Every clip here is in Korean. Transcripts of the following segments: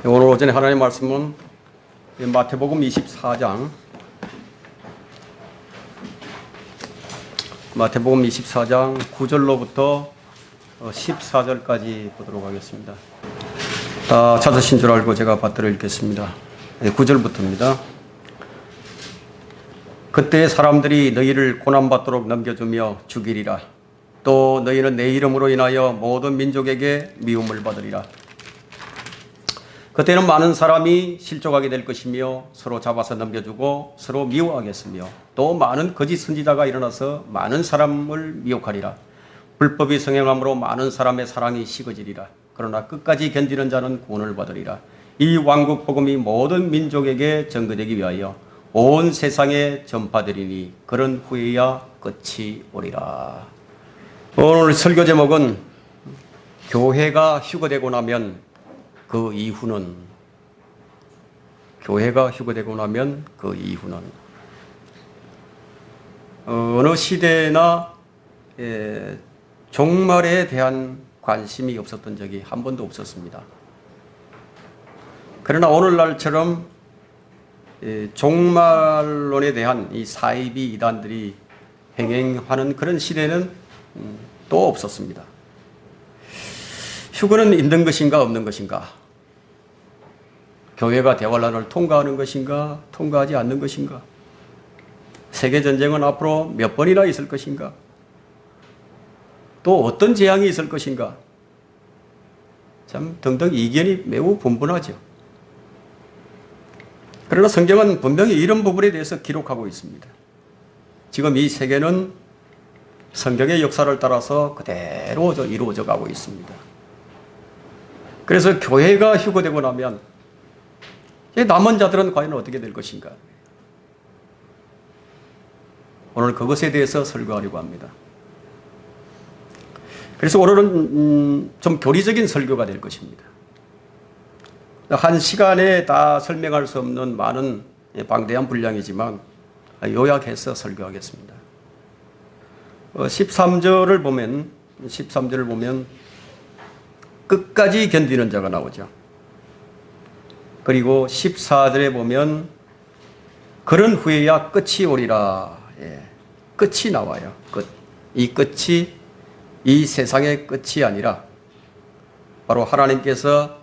오늘 오전에 하나님의 말씀은 마태복음 24장 마태복음 24장 9절로부터 14절까지 보도록 하겠습니다. 찾으신 줄 알고 제가 받들어 읽겠습니다. 9절부터입니다. 그때 사람들이 너희를 고난받도록 넘겨주며 죽이리라. 또 너희는 내 이름으로 인하여 모든 민족에게 미움을 받으리라. 그때는 많은 사람이 실족하게 될 것이며 서로 잡아서 넘겨주고 서로 미워하겠으며 또 많은 거짓 선지자가 일어나서 많은 사람을 미혹하리라. 불법이 성행함으로 많은 사람의 사랑이 식어지리라. 그러나 끝까지 견디는 자는 구원을 받으리라. 이 왕국 복음이 모든 민족에게 전거되기 위하여 온 세상에 전파되리니 그런 후에야 끝이 오리라. 오늘 설교 제목은 교회가 휴거되고 나면 그 이후는, 교회가 휴거되고 나면 그 이후는, 어느 시대나 종말에 대한 관심이 없었던 적이 한 번도 없었습니다. 그러나 오늘날처럼 종말론에 대한 이 사이비 이단들이 행행하는 그런 시대는 또 없었습니다. 휴거는 있는 것인가 없는 것인가? 교회가 대환란을 통과하는 것인가 통과하지 않는 것인가? 세계전쟁은 앞으로 몇 번이나 있을 것인가? 또 어떤 재앙이 있을 것인가? 참 등등 이견이 매우 분분하죠. 그러나 성경은 분명히 이런 부분에 대해서 기록하고 있습니다. 지금 이 세계는 성경의 역사를 따라서 그대로 이루어져 가고 있습니다. 그래서 교회가 휴거되고 나면 남은 자들은 과연 어떻게 될 것인가? 오늘 그것에 대해서 설교하려고 합니다. 그래서 오늘은 좀 교리적인 설교가 될 것입니다. 한 시간에 다 설명할 수 없는 많은 방대한 분량이지만 요약해서 설교하겠습니다. 13절을 보면 끝까지 견디는 자가 나오죠. 그리고 14절에 보면 그런 후에야 끝이 오리라. 끝이 나와요. 이 끝이 이 세상의 끝이 아니라 바로 하나님께서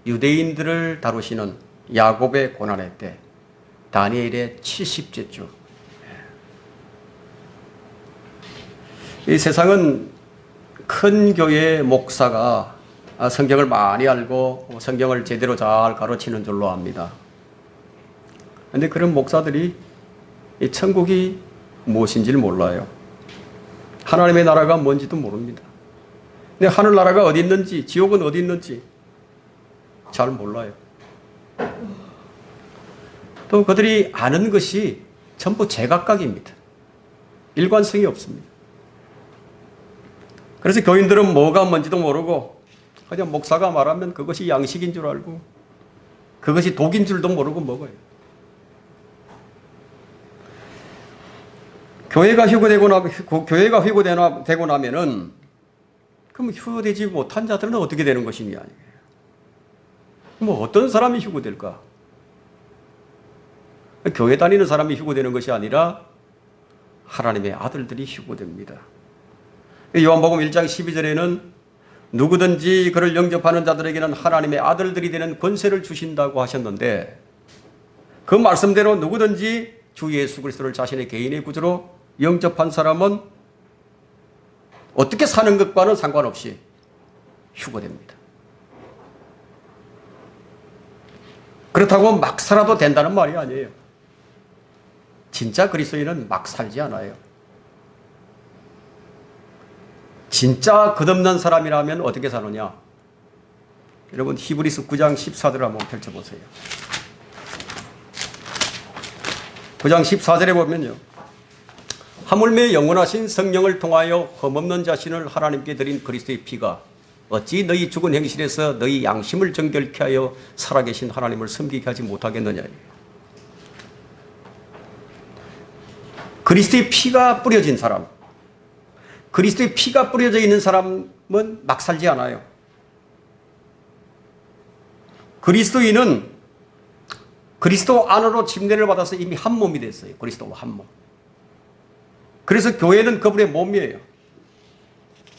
유대인들을 다루시는 야곱의 고난의 때, 다니엘의 70째 주. 이 세상은 큰 교회의 목사가 성경을 많이 알고 성경을 제대로 잘 가르치는 줄로 압니다. 그런데 그런 목사들이 이 천국이 무엇인지를 몰라요. 하나님의 나라가 뭔지도 모릅니다. 근데 하늘나라가 어디 있는지, 지옥은 어디 있는지 잘 몰라요. 또 그들이 아는 것이 전부 제각각입니다. 일관성이 없습니다. 그래서 교인들은 뭐가 뭔지도 모르고 그냥 목사가 말하면 그것이 양식인 줄 알고 그것이 독인 줄도 모르고 먹어요. 교회가 휴거되고 나면은 그럼 휴거되지 못한 자들은 어떻게 되는 것이냐? 뭐 어떤 사람이 휴거될까? 교회 다니는 사람이 휴거되는 것이 아니라 하나님의 아들들이 휴거됩니다. 요한복음 1장 12절에는 누구든지 그를 영접하는 자들에게는 하나님의 아들들이 되는 권세를 주신다고 하셨는데, 그 말씀대로 누구든지 주 예수 그리스도를 자신의 개인의 구주로 영접한 사람은 어떻게 사는 것과는 상관없이 휴거됩니다. 그렇다고 막 살아도 된다는 말이 아니에요. 진짜 그리스도인은 막 살지 않아요. 진짜 끝없는 사람이라면 어떻게 사느냐? 여러분 히브리서 9장 14절을 한번 펼쳐보세요. 9장 14절에 보면요, 하물며 영원하신 성령을 통하여 흠없는 자신을 하나님께 드린 그리스도의 피가 어찌 너희 죽은 행실에서 너희 양심을 정결케 하여 살아계신 하나님을 섬기게 하지 못하겠느냐? 그리스도의 피가 뿌려진 사람, 그리스도의 피가 뿌려져 있는 사람은 막 살지 않아요. 그리스도인은 그리스도 안으로 침례를 받아서 이미 한 몸이 됐어요. 그리스도와 한 몸. 그래서 교회는 그분의 몸이에요.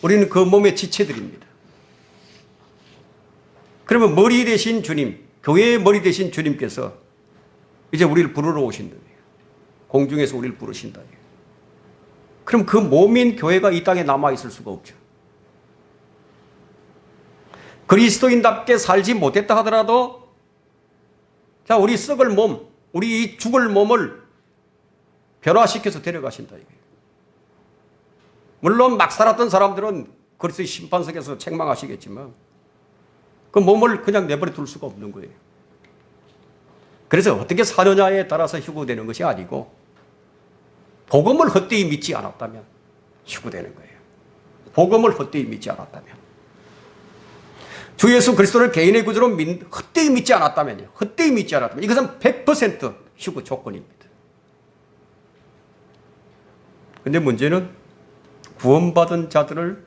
우리는 그 몸의 지체들입니다. 그러면 머리 대신 주님, 교회의 머리 대신 주님께서 이제 우리를 부르러 오신다. 공중에서 우리를 부르신다. 그럼 그 몸인 교회가 이 땅에 남아있을 수가 없죠. 그리스도인답게 살지 못했다 하더라도 자, 우리 썩을 몸, 우리 이 죽을 몸을 변화시켜서 데려가신다. 물론 막 살았던 사람들은 그리스도의 심판석에서 책망하시겠지만 그 몸을 그냥 내버려 둘 수가 없는 거예요. 그래서 어떻게 사느냐에 따라서 휴거되는 것이 아니고 복음을 헛되이 믿지 않았다면 휴거되는 거예요. 복음을 헛되이 믿지 않았다면. 주 예수 그리스도를 개인의 구주로 헛되이 믿지 않았다면요. 헛되이 믿지 않았다면 이것은 100% 휴거 조건입니다. 그런데 문제는 구원받은 자들을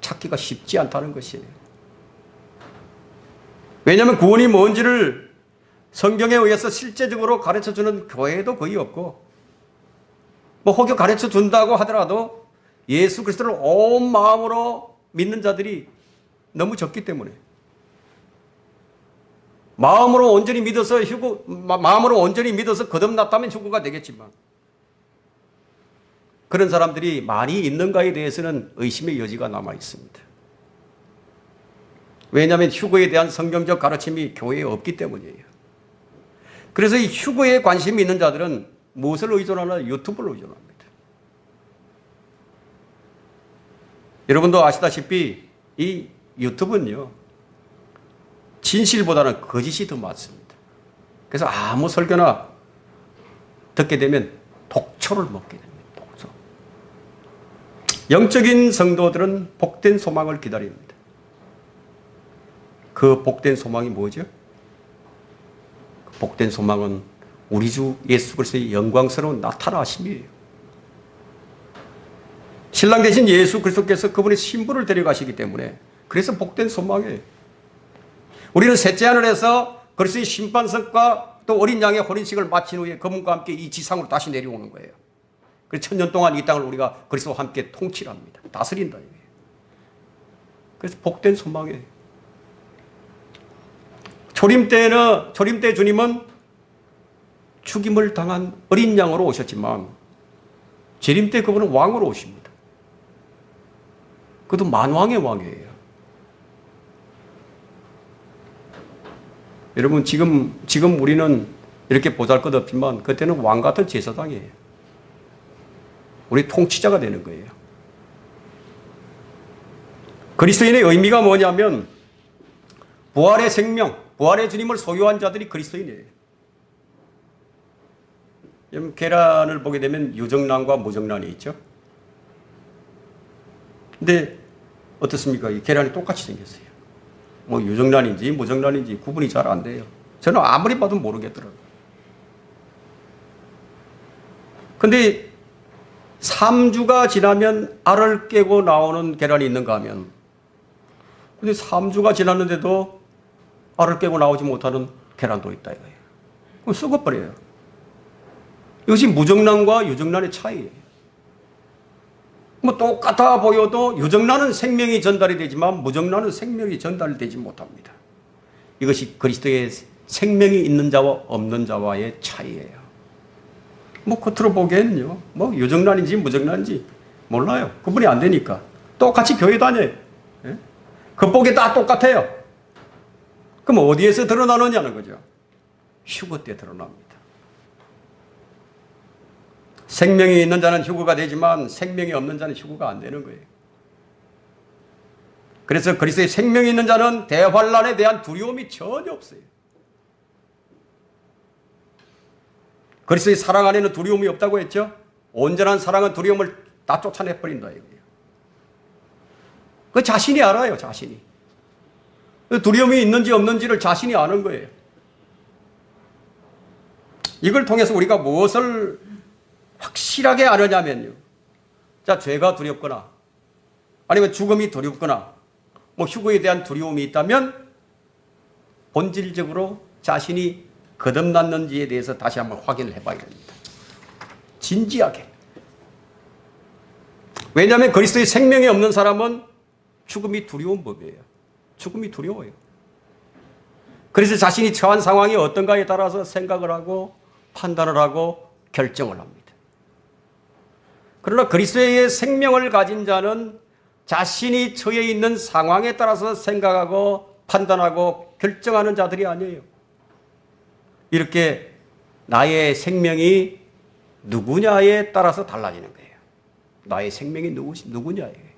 찾기가 쉽지 않다는 것이에요. 왜냐하면 구원이 뭔지를 성경에 의해서 실제적으로 가르쳐주는 교회도 거의 없고 뭐 혹여 가르쳐준다고 하더라도 예수 그리스도를 온 마음으로 믿는 자들이 너무 적기 때문에 마음으로 온전히 믿어서 거듭났다면 휴거가 되겠지만 그런 사람들이 많이 있는가에 대해서는 의심의 여지가 남아 있습니다. 왜냐하면 휴거에 대한 성경적 가르침이 교회에 없기 때문이에요. 그래서 이 휴거에 관심이 있는 자들은 무엇을 의존하나? 유튜브를 의존합니다. 여러분도 아시다시피 이 유튜브는요, 진실보다는 거짓이 더 많습니다. 그래서 아무 설교나 듣게 되면 독초를 먹게 됩니다. 독초. 영적인 성도들은 복된 소망을 기다립니다. 그 복된 소망이 뭐죠? 그 복된 소망은 우리 주 예수 그리스도의 영광스러운 나타나심이에요. 신랑 되신 예수 그리스도께서 그분의 신부를 데려가시기 때문에 그래서 복된 소망이에요. 우리는 셋째 하늘에서 그리스도의 심판석과 또 어린 양의 혼인식을 마친 후에 그분과 함께 이 지상으로 다시 내려오는 거예요. 그래서 1000년 동안 이 땅을 우리가 그리스도와 함께 통치합니다. 다스린다. 그래서 복된 소망이에요. 초림 때 주님은 죽임을 당한 어린 양으로 오셨지만 재림 때 그분은 왕으로 오십니다. 그것도 만왕의 왕이에요. 여러분 지금 우리는 이렇게 보잘것없지만 그때는 왕 같은 제사장이에요. 우리 통치자가 되는 거예요. 그리스도인의 의미가 뭐냐면 부활의 생명, 부활의 주님을 소유한 자들이 그리스도인이에요. 계란을 보게 되면 유정란과 무정란이 있죠. 근데 어떻습니까? 이 계란이 똑같이 생겼어요. 뭐 유정란인지 무정란인지 구분이 잘 안 돼요. 저는 아무리 봐도 모르겠더라고요. 근데 3주가 지나면 알을 깨고 나오는 계란이 있는가 하면 근데 3주가 지났는데도 알을 깨고 나오지 못하는 계란도 있다 이거예요. 그럼 썩어버려요. 이것이 무정란과 유정란의 차이예요. 뭐 똑같아 보여도 유정란은 생명이 전달이 되지만 무정란은 생명이 전달되지 못합니다. 이것이 그리스도의 생명이 있는 자와 없는 자와의 차이예요. 뭐 겉으로 보기에는요, 뭐 유정란인지 무정란인지 몰라요. 구분이 안 되니까. 똑같이 교회 다녀요. 예? 겉보기 다 똑같아요. 그럼 어디에서 드러나느냐는 거죠. 휴거 때 드러납니다. 생명이 있는 자는 휴거가 되지만 생명이 없는 자는 휴거가 안 되는 거예요. 그래서 그리스도의 생명이 있는 자는 대환란에 대한 두려움이 전혀 없어요. 그리스도의 사랑 안에는 두려움이 없다고 했죠. 온전한 사랑은 두려움을 다 쫓아내버린다 이거예요. 그 자신이 알아요. 자신이. 두려움이 있는지 없는지를 자신이 아는 거예요. 이걸 통해서 우리가 무엇을 확실하게 아느냐면요. 자, 죄가 두렵거나 아니면 죽음이 두렵거나 뭐 휴거에 대한 두려움이 있다면 본질적으로 자신이 거듭났는지에 대해서 다시 한번 확인을 해봐야 됩니다. 진지하게. 왜냐하면 그리스도의 생명이 없는 사람은 죽음이 두려운 법이에요. 죽음이 두려워요. 그래서 자신이 처한 상황이 어떤가에 따라서 생각을 하고 판단을 하고 결정을 합니다. 그러나 그리스도의 생명을 가진 자는 자신이 처해 있는 상황에 따라서 생각하고 판단하고 결정하는 자들이 아니에요. 이렇게 나의 생명이 누구냐에 따라서 달라지는 거예요. 나의 생명이 누구냐예요.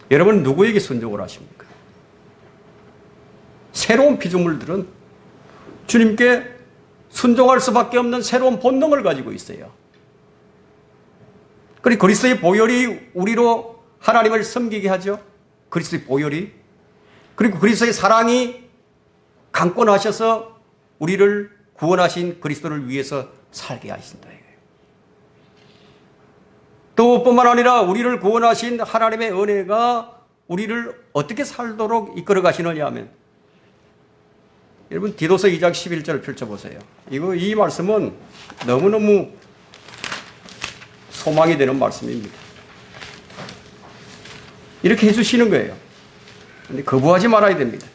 여러분 누구에게 순종을 하십니까? 새로운 피조물들은 주님께 순종할 수밖에 없는 새로운 본능을 가지고 있어요. 그리고 그리스도의 보혈이 우리로 하나님을 섬기게 하죠. 그리스도의 보혈이. 그리고 그리스도의 사랑이 강권하셔서 우리를 구원하신 그리스도를 위해서 살게 하신다. 또 뿐만 아니라 우리를 구원하신 하나님의 은혜가 우리를 어떻게 살도록 이끌어 가시느냐 하면, 여러분 디도서 2장 11절을 펼쳐보세요. 이 말씀은 너무너무 소망이 되는 말씀입니다. 이렇게 해주시는 거예요. 근데 거부하지 말아야 됩니다.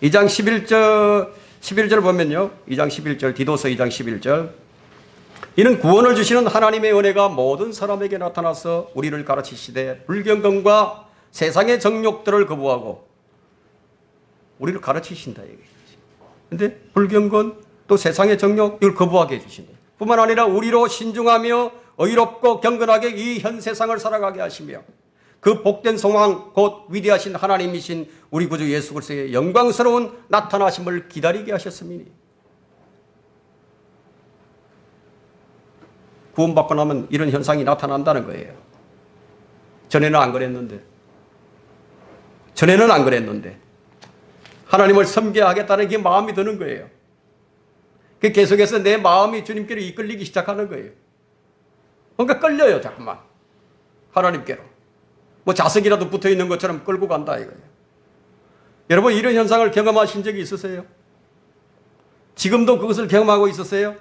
2장 11절 보면요. 2장 11절, 디도서 2장 11절. 이는 구원을 주시는 하나님의 은혜가 모든 사람에게 나타나서 우리를 가르치시되 불경건과 세상의 정욕들을 거부하고 우리를 가르치신다. 그런데 불경건 또 세상의 정욕 이걸 거부하게 해주신다. 뿐만 아니라 우리로 신중하며 의롭고 경건하게 이 현 세상을 살아가게 하시며 그 복된 소망 곧 위대하신 하나님이신 우리 구주 예수 그리스도의 영광스러운 나타나심을 기다리게 하셨음이니. 구원받고 나면 이런 현상이 나타난다는 거예요. 전에는 안 그랬는데. 하나님을 섬겨야 하겠다는 게 마음이 드는 거예요. 계속해서 내 마음이 주님께로 이끌리기 시작하는 거예요. 뭔가 끌려요, 자꾸만. 하나님께로. 뭐 자석이라도 붙어 있는 것처럼 끌고 간다 이거예요. 여러분 이런 현상을 경험하신 적이 있으세요? 지금도 그것을 경험하고 있으세요?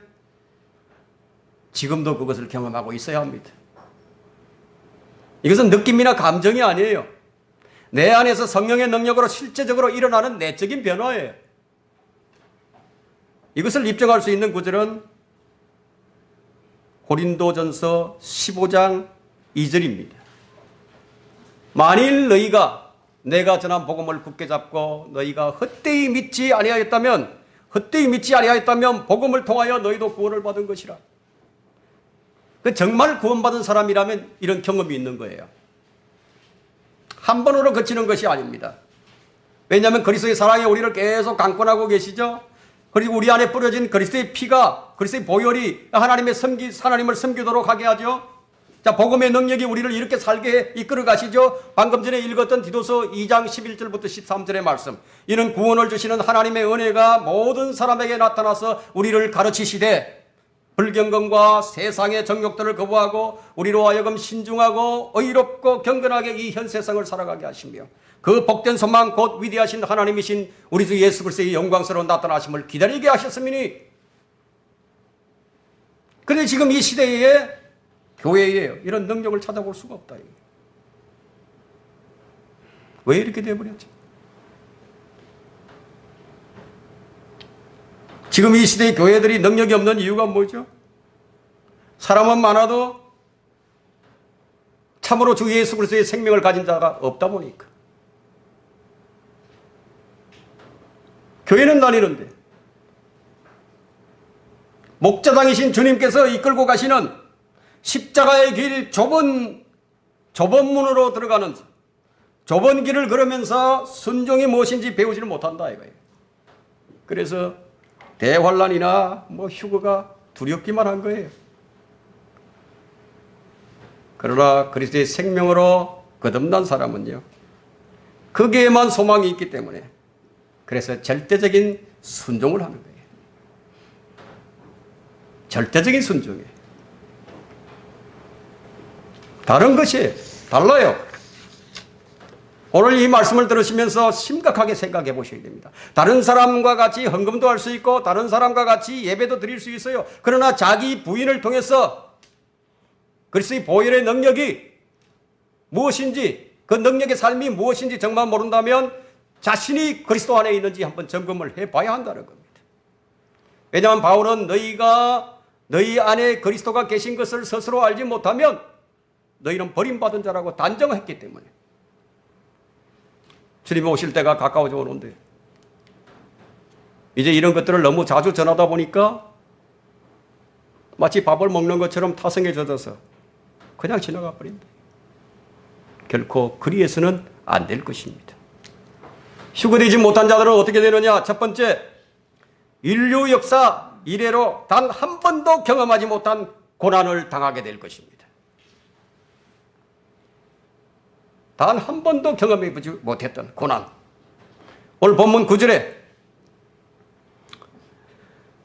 지금도 그것을 경험하고 있어야 합니다. 이것은 느낌이나 감정이 아니에요. 내 안에서 성령의 능력으로 실제적으로 일어나는 내적인 변화예요. 이것을 입증할 수 있는 구절은 고린도전서 15장 2절입니다. 만일 너희가 내가 전한 복음을 굳게 잡고 너희가 헛되이 믿지 아니하였다면 복음을 통하여 너희도 구원을 받은 것이라. 정말 구원받은 사람이라면 이런 경험이 있는 거예요. 한 번으로 그치는 것이 아닙니다. 왜냐하면 그리스도의 사랑이 우리를 계속 강권하고 계시죠. 그리고 우리 안에 뿌려진 그리스도의 피가, 그리스도의 보혈이 하나님을 섬기도록 하게 하죠. 자, 복음의 능력이 우리를 이렇게 살게 이끌어 가시죠. 방금 전에 읽었던 디도서 2장 11절부터 13절의 말씀. 이는 구원을 주시는 하나님의 은혜가 모든 사람에게 나타나서 우리를 가르치시되 불경건과 세상의 정욕들을 거부하고 우리로 하여금 신중하고 의롭고 경건하게 이 현 세상을 살아가게 하시며 그 복된 소망 곧 위대하신 하나님이신 우리 주 예수 그리스도의 영광스러운 나타나심을 기다리게 하셨음이니. 그런데 지금 이 시대에 교회에 이런 능력을 찾아볼 수가 없다. 왜 이렇게 되어버렸지? 지금 이 시대의 교회들이 능력이 없는 이유가 뭐죠? 사람은 많아도 참으로 주 예수 그리스도의 생명을 가진 자가 없다 보니까. 교회는 다니는데 목자당이신 주님께서 이끌고 가시는 십자가의 길 좁은 문으로 들어가는 좁은 길을 걸으면서 순종이 무엇인지 배우지는 못한다 이거예요. 그래서 대환란이나 휴거가 두렵기만 한 거예요. 그러나 그리스도의 생명으로 거듭난 사람은요, 거기에만 소망이 있기 때문에 그래서 절대적인 순종을 하는 거예요. 절대적인 순종이에요. 다른 것이 달라요. 오늘 이 말씀을 들으시면서 심각하게 생각해 보셔야 됩니다. 다른 사람과 같이 헌금도 할 수 있고 다른 사람과 같이 예배도 드릴 수 있어요. 그러나 자기 부인을 통해서 그리스도의 보혈의 능력이 무엇인지, 그 능력의 삶이 무엇인지 정말 모른다면 자신이 그리스도 안에 있는지 한번 점검을 해봐야 한다는 겁니다. 왜냐하면 바울은 너희가 너희 안에 그리스도가 계신 것을 스스로 알지 못하면 너희는 버림받은 자라고 단정했기 때문에 주님이 오실 때가 가까워져 오는데 이제 이런 것들을 너무 자주 전하다 보니까 마치 밥을 먹는 것처럼 타성에 젖어서 그냥 지나가 버린다. 결코 그리해서는 안 될 것입니다. 휴거되지 못한 자들은 어떻게 되느냐? 첫 번째, 인류 역사 이래로 단 한 번도 경험하지 못한 고난을 당하게 될 것입니다. 단 한 번도 경험해보지 못했던 고난. 오늘 본문 9절에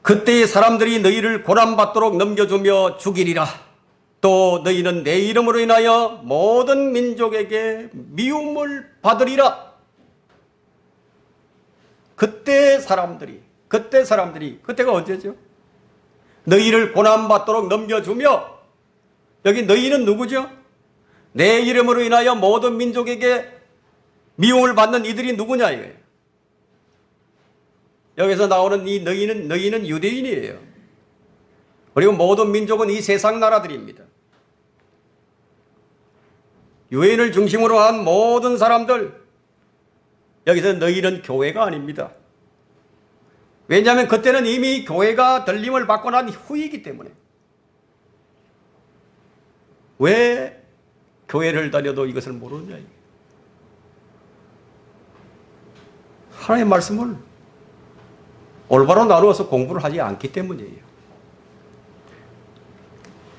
그때의 사람들이 너희를 고난받도록 넘겨주며 죽이리라. 또 너희는 내 이름으로 인하여 모든 민족에게 미움을 받으리라. 그때 사람들이, 그때가 언제죠? 너희를 고난받도록 넘겨주며, 여기 너희는 누구죠? 내 이름으로 인하여 모든 민족에게 미움을 받는 이들이 누구냐 이거예요. 여기서 나오는 이 너희는 유대인이에요. 그리고 모든 민족은 이 세상 나라들입니다. 유대인을 중심으로 한 모든 사람들, 여기서 너희는 교회가 아닙니다. 왜냐하면 그때는 이미 교회가 들림을 받고 난 후이기 때문에. 왜 교회를 다녀도 이것을 모르느냐. 하나님의 말씀을 올바로 나누어서 공부를 하지 않기 때문이에요.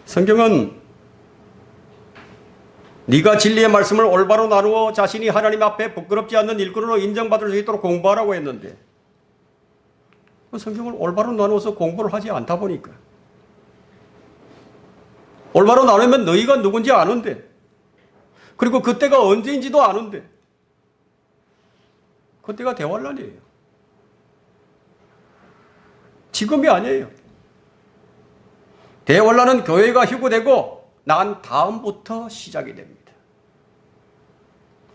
성경은 네가 진리의 말씀을 올바로 나누어 자신이 하나님 앞에 부끄럽지 않는 일꾼으로 인정받을 수 있도록 공부하라고 했는데 성경을 올바로 나누어서 공부를 하지 않다 보니까 올바로 나누면 너희가 누군지 아는데 그리고 그때가 언제인지도 아는데 그때가 대환란이에요. 지금이 아니에요. 대환란은 교회가 휴거되고 난 다음부터 시작이 됩니다.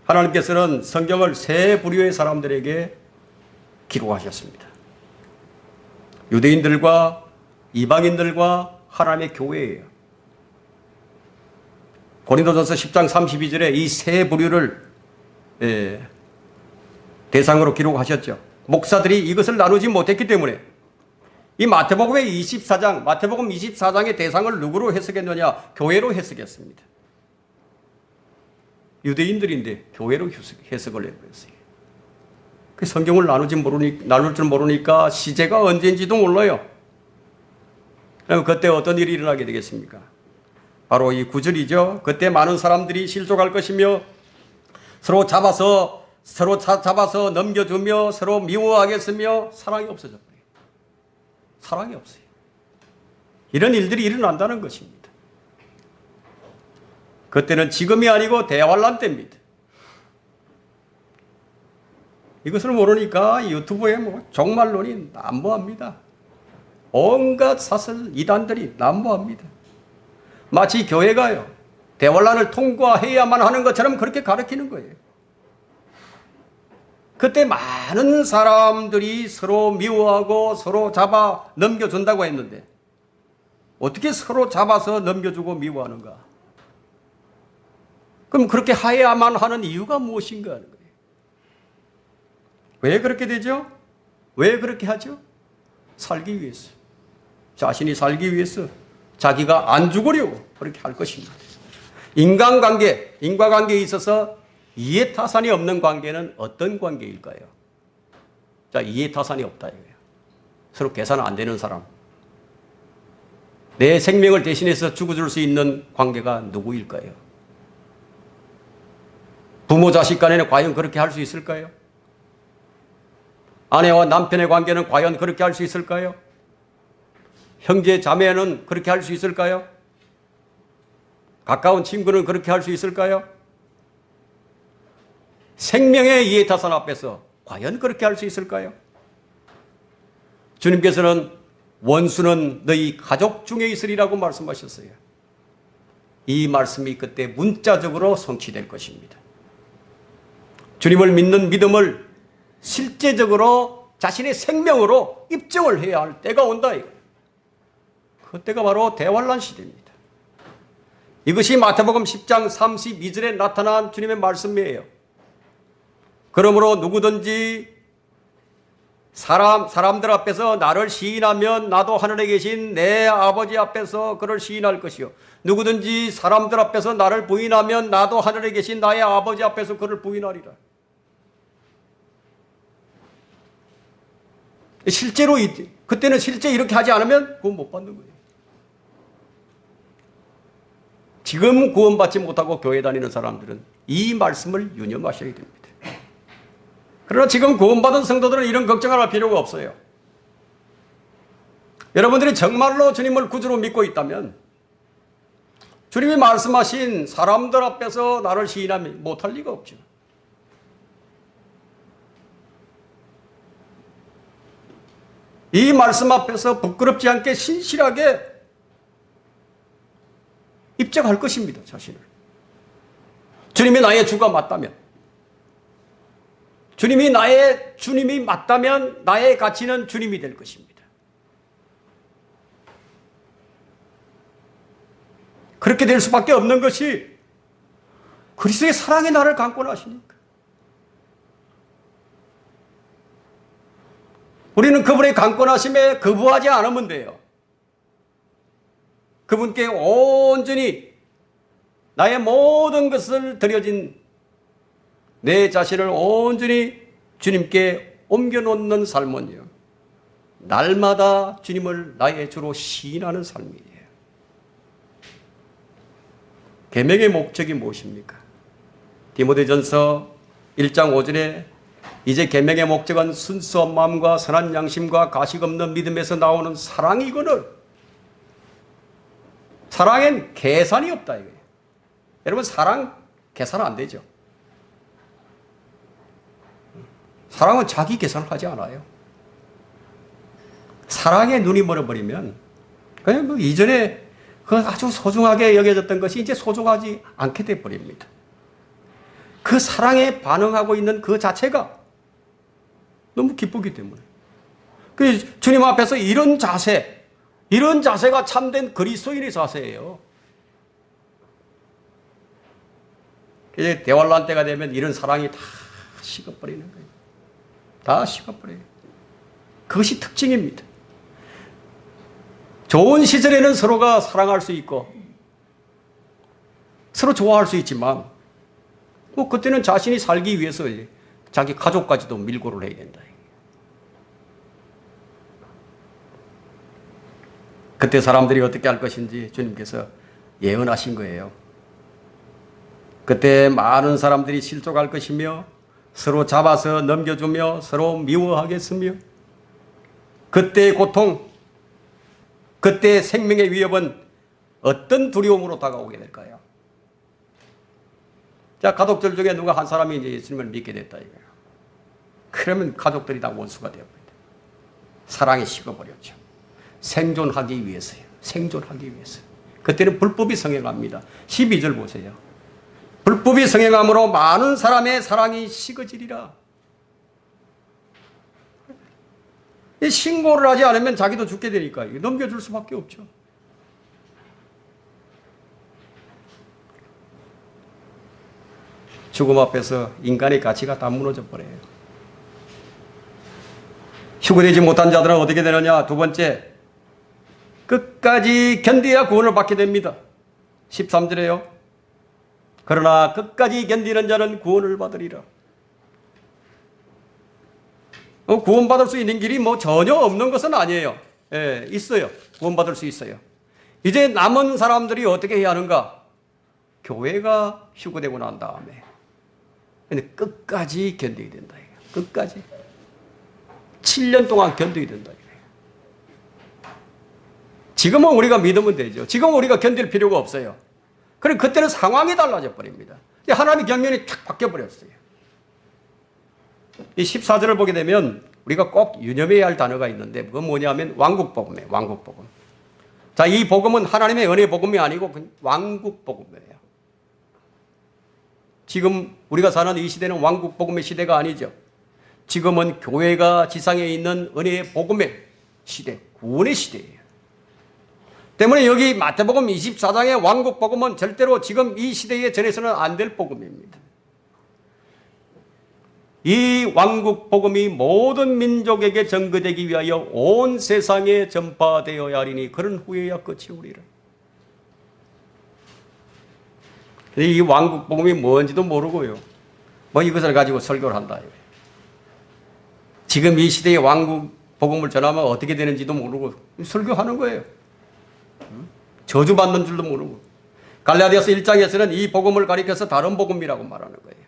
하나님께서는 성경을 세 부류의 사람들에게 기록하셨습니다. 유대인들과 이방인들과 하나님의 교회예요. 고린도전서 10장 32절에 이 세 부류를 대상으로 기록하셨죠. 목사들이 이것을 나누지 못했기 때문에 이 마태복음 24장의 대상을 누구로 해석했느냐? 교회로 해석했습니다. 유대인들인데 교회로 해석을 해버렸어요. 그 성경을 나눌 줄 모르니까 시제가 언제인지도 몰라요. 그럼 그때 어떤 일이 일어나게 되겠습니까? 바로 이 9절이죠. 그때 많은 사람들이 실족할 것이며 서로 잡아서 넘겨주며 서로 미워하겠으며 사랑이 없어져 버려요. 사랑이 없어요. 이런 일들이 일어난다는 것입니다. 그때는 지금이 아니고 대환란 때입니다. 이것을 모르니까 유튜브에 종말론이 난무합니다. 온갖 사설 이단들이 난무합니다. 마치 교회가요 대환란을 통과해야만 하는 것처럼 그렇게 가르치는 거예요. 그때 많은 사람들이 서로 미워하고 서로 잡아 넘겨준다고 했는데 어떻게 서로 잡아서 넘겨주고 미워하는가? 그럼 그렇게 해야만 하는 이유가 무엇인가 하는 거예요. 왜 그렇게 되죠? 왜 그렇게 하죠? 살기 위해서. 자신이 살기 위해서 자기가 안 죽으려고 그렇게 할 것입니다. 인과관계에 있어서 이해타산이 없는 관계는 어떤 관계일까요? 자, 이해타산이 없다 이거예요. 서로 계산 안 되는 사람. 내 생명을 대신해서 죽어줄 수 있는 관계가 누구일까요? 부모 자식 간에는 과연 그렇게 할 수 있을까요? 아내와 남편의 관계는 과연 그렇게 할 수 있을까요? 형제 자매는 그렇게 할 수 있을까요? 가까운 친구는 그렇게 할 수 있을까요? 생명의 이해타산 앞에서 과연 그렇게 할 수 있을까요? 주님께서는 원수는 너희 가족 중에 있으리라고 말씀하셨어요. 이 말씀이 그때 문자적으로 성취될 것입니다. 주님을 믿는 믿음을 실제적으로 자신의 생명으로 입증을 해야 할 때가 온다. 그때가 바로 대환란 시대입니다. 이것이 마태복음 10장 32절에 나타난 주님의 말씀이에요. 그러므로 누구든지 사람들 앞에서 나를 시인하면 나도 하늘에 계신 내 아버지 앞에서 그를 시인할 것이요. 누구든지 사람들 앞에서 나를 부인하면 나도 하늘에 계신 나의 아버지 앞에서 그를 부인하리라. 실제로 그때는 실제 이렇게 하지 않으면 구원 못 받는 거예요. 지금 구원받지 못하고 교회 다니는 사람들은 이 말씀을 유념하셔야 됩니다. 그러나 지금 구원받은 성도들은 이런 걱정을 할 필요가 없어요. 여러분들이 정말로 주님을 구주로 믿고 있다면 주님이 말씀하신 사람들 앞에서 나를 시인하면 못할 리가 없죠. 이 말씀 앞에서 부끄럽지 않게 신실하게 입증할 것입니다. 자신을. 주님이 나의 주가 맞다면, 주님이 맞다면 나의 가치는 주님이 될 것입니다. 그렇게 될 수밖에 없는 것이 그리스도의 사랑이 나를 강권하시니까. 우리는 그분의 강권하심에 거부하지 않으면 돼요. 그분께 온전히 나의 모든 것을 드려진 내 자신을 온전히 주님께 옮겨놓는 삶은요, 날마다 주님을 나의 주로 시인하는 삶이에요. 계명의 목적이 무엇입니까? 디모데전서 1장 5절에 이제 계명의 목적은 순수한 마음과 선한 양심과 가식 없는 믿음에서 나오는 사랑이거늘 사랑엔 계산이 없다 이거예요. 여러분, 사랑 계산 안 되죠. 사랑은 자기 계산을 하지 않아요. 사랑에 눈이 멀어버리면 그냥 뭐 이전에 그 아주 소중하게 여겨졌던 것이 이제 소중하지 않게 돼버립니다. 그 사랑에 반응하고 있는 그 자체가 너무 기쁘기 때문에. 그 주님 앞에서 이런 자세가 참된 그리스도인의 자세예요. 이제 대환란 때가 되면 이런 사랑이 다 식어버리는 거예요. 다 식어버려요. 그것이 특징입니다. 좋은 시절에는 서로가 사랑할 수 있고 서로 좋아할 수 있지만 뭐 그때는 자신이 살기 위해서 자기 가족까지도 밀고를 해야 된다. 그때 사람들이 어떻게 할 것인지 주님께서 예언하신 거예요. 그때 많은 사람들이 실족할 것이며 서로 잡아서 넘겨주며 서로 미워하겠으며 그때의 고통, 그때의 생명의 위협은 어떤 두려움으로 다가오게 될까요? 자, 가족들 중에 누가 한 사람이 이제 예수님을 믿게 됐다 이거예요. 그러면 가족들이 다 원수가 되어버린다. 사랑이 식어버렸죠. 생존하기 위해서요. 생존하기 위해서. 그때는 불법이 성행합니다. 12절 보세요. 불법이 성행함으로 많은 사람의 사랑이 식어지리라. 신고를 하지 않으면 자기도 죽게 되니까 넘겨줄 수밖에 없죠. 죽음 앞에서 인간의 가치가 다 무너져 버려요. 휴거되지 못한 자들은 어떻게 되느냐? 두 번째, 끝까지 견뎌야 구원을 받게 됩니다. 13절에요. 그러나 끝까지 견디는 자는 구원을 받으리라. 구원받을 수 있는 길이 뭐 전혀 없는 것은 아니에요. 예, 있어요. 구원받을 수 있어요. 이제 남은 사람들이 어떻게 해야 하는가? 교회가 휴거되고 난 다음에 근데 끝까지 견뎌야 된다. 끝까지. 7년 동안 견뎌야 된다. 지금은 우리가 믿으면 되죠. 지금은 우리가 견딜 필요가 없어요. 그럼 그때는 상황이 달라져 버립니다. 하나님의 경륜이 탁 바뀌어 버렸어요. 이 14절을 보게 되면 우리가 꼭 유념해야 할 단어가 있는데 그건 뭐냐면 왕국복음이에요. 왕국복음. 자, 이 복음은 하나님의 은혜 복음이 아니고 왕국복음이에요. 지금 우리가 사는 이 시대는 왕국복음의 시대가 아니죠. 지금은 교회가 지상에 있는 은혜의 복음의 시대, 구원의 시대예요. 때문에 여기 마태복음 24장의 왕국복음은 절대로 지금 이 시대에 전해서는 안 될 복음입니다. 이 왕국복음이 모든 민족에게 전거되기 위하여 온 세상에 전파되어야 하리니 그런 후에야 끝이 오리라. 이 왕국복음이 뭔지도 모르고요. 뭐 이것을 가지고 설교를 한다. 지금 이 시대의 왕국복음을 전하면 어떻게 되는지도 모르고 설교하는 거예요. 저주받는 줄도 모르고. 갈라디아서 1장에서는 이 복음을 가리켜서 다른 복음이라고 말하는 거예요.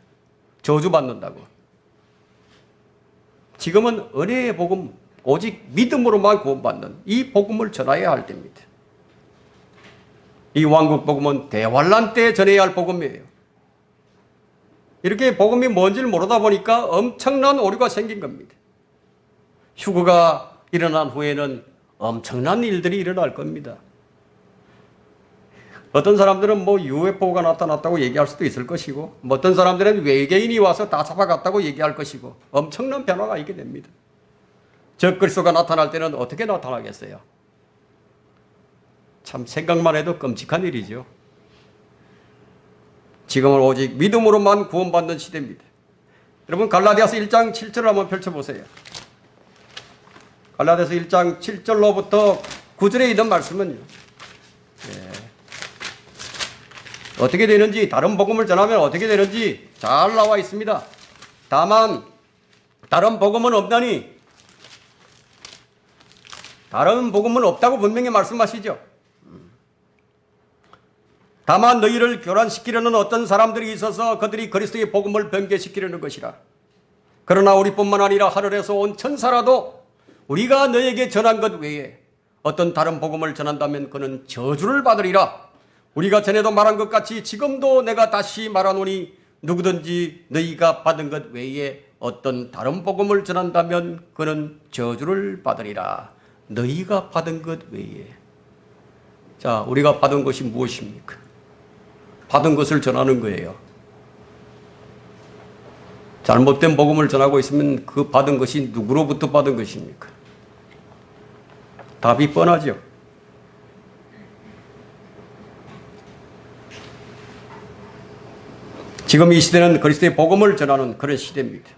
저주받는다고. 지금은 은혜의 복음, 오직 믿음으로만 구원받는 이 복음을 전해야 할 때입니다. 이 왕국 복음은 대환란 때 전해야 할 복음이에요. 이렇게 복음이 뭔지를 모르다 보니까 엄청난 오류가 생긴 겁니다. 휴거가 일어난 후에는 엄청난 일들이 일어날 겁니다. 어떤 사람들은 뭐 UFO가 나타났다고 얘기할 수도 있을 것이고, 뭐 어떤 사람들은 외계인이 와서 다 잡아갔다고 얘기할 것이고, 엄청난 변화가 있게 됩니다. 적그리스도가 나타날 때는 어떻게 나타나겠어요? 참 생각만 해도 끔찍한 일이죠. 지금은 오직 믿음으로만 구원받는 시대입니다. 여러분 갈라디아서 1장 7절을 한번 펼쳐보세요. 갈라디아서 1장 7절로부터 9절에 있는 말씀은요. 어떻게 되는지, 다른 복음을 전하면 어떻게 되는지 잘 나와 있습니다. 다만 다른 복음은 없다니, 다른 복음은 없다고 분명히 말씀하시죠. 다만 너희를 교란시키려는 어떤 사람들이 있어서 그들이 그리스도의 복음을 변개시키려는 것이라. 그러나 우리뿐만 아니라 하늘에서 온 천사라도 우리가 너에게 전한 것 외에 어떤 다른 복음을 전한다면 그는 저주를 받으리라. 우리가 전에도 말한 것 같이 지금도 내가 다시 말하노니 누구든지 너희가 받은 것 외에 어떤 다른 복음을 전한다면 그는 저주를 받으리라. 너희가 받은 것 외에. 자, 우리가 받은 것이 무엇입니까? 받은 것을 전하는 거예요. 잘못된 복음을 전하고 있으면 그 받은 것이 누구로부터 받은 것입니까? 답이 뻔하죠. 지금 이 시대는 그리스도의 복음을 전하는 그런 시대입니다.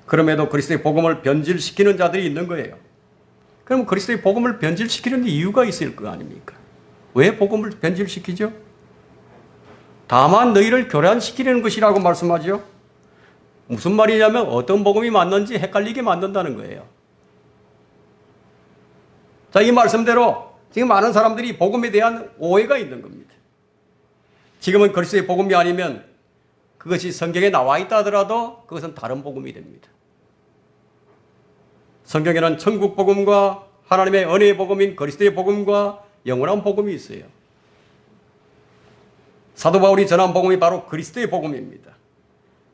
그럼에도 그리스도의 복음을 변질시키는 자들이 있는 거예요. 그럼 그리스도의 복음을 변질시키는 이유가 있을 거 아닙니까? 왜 복음을 변질시키죠? 다만 너희를 교란시키려는 것이라고 말씀하죠. 무슨 말이냐면 어떤 복음이 맞는지 헷갈리게 만든다는 거예요. 자, 이 말씀대로 지금 많은 사람들이 복음에 대한 오해가 있는 겁니다. 지금은 그리스도의 복음이 아니면 그것이 성경에 나와 있다 하더라도 그것은 다른 복음이 됩니다. 성경에는 천국 복음과 하나님의 은혜의 복음인 그리스도의 복음과 영원한 복음이 있어요. 사도 바울이 전한 복음이 바로 그리스도의 복음입니다.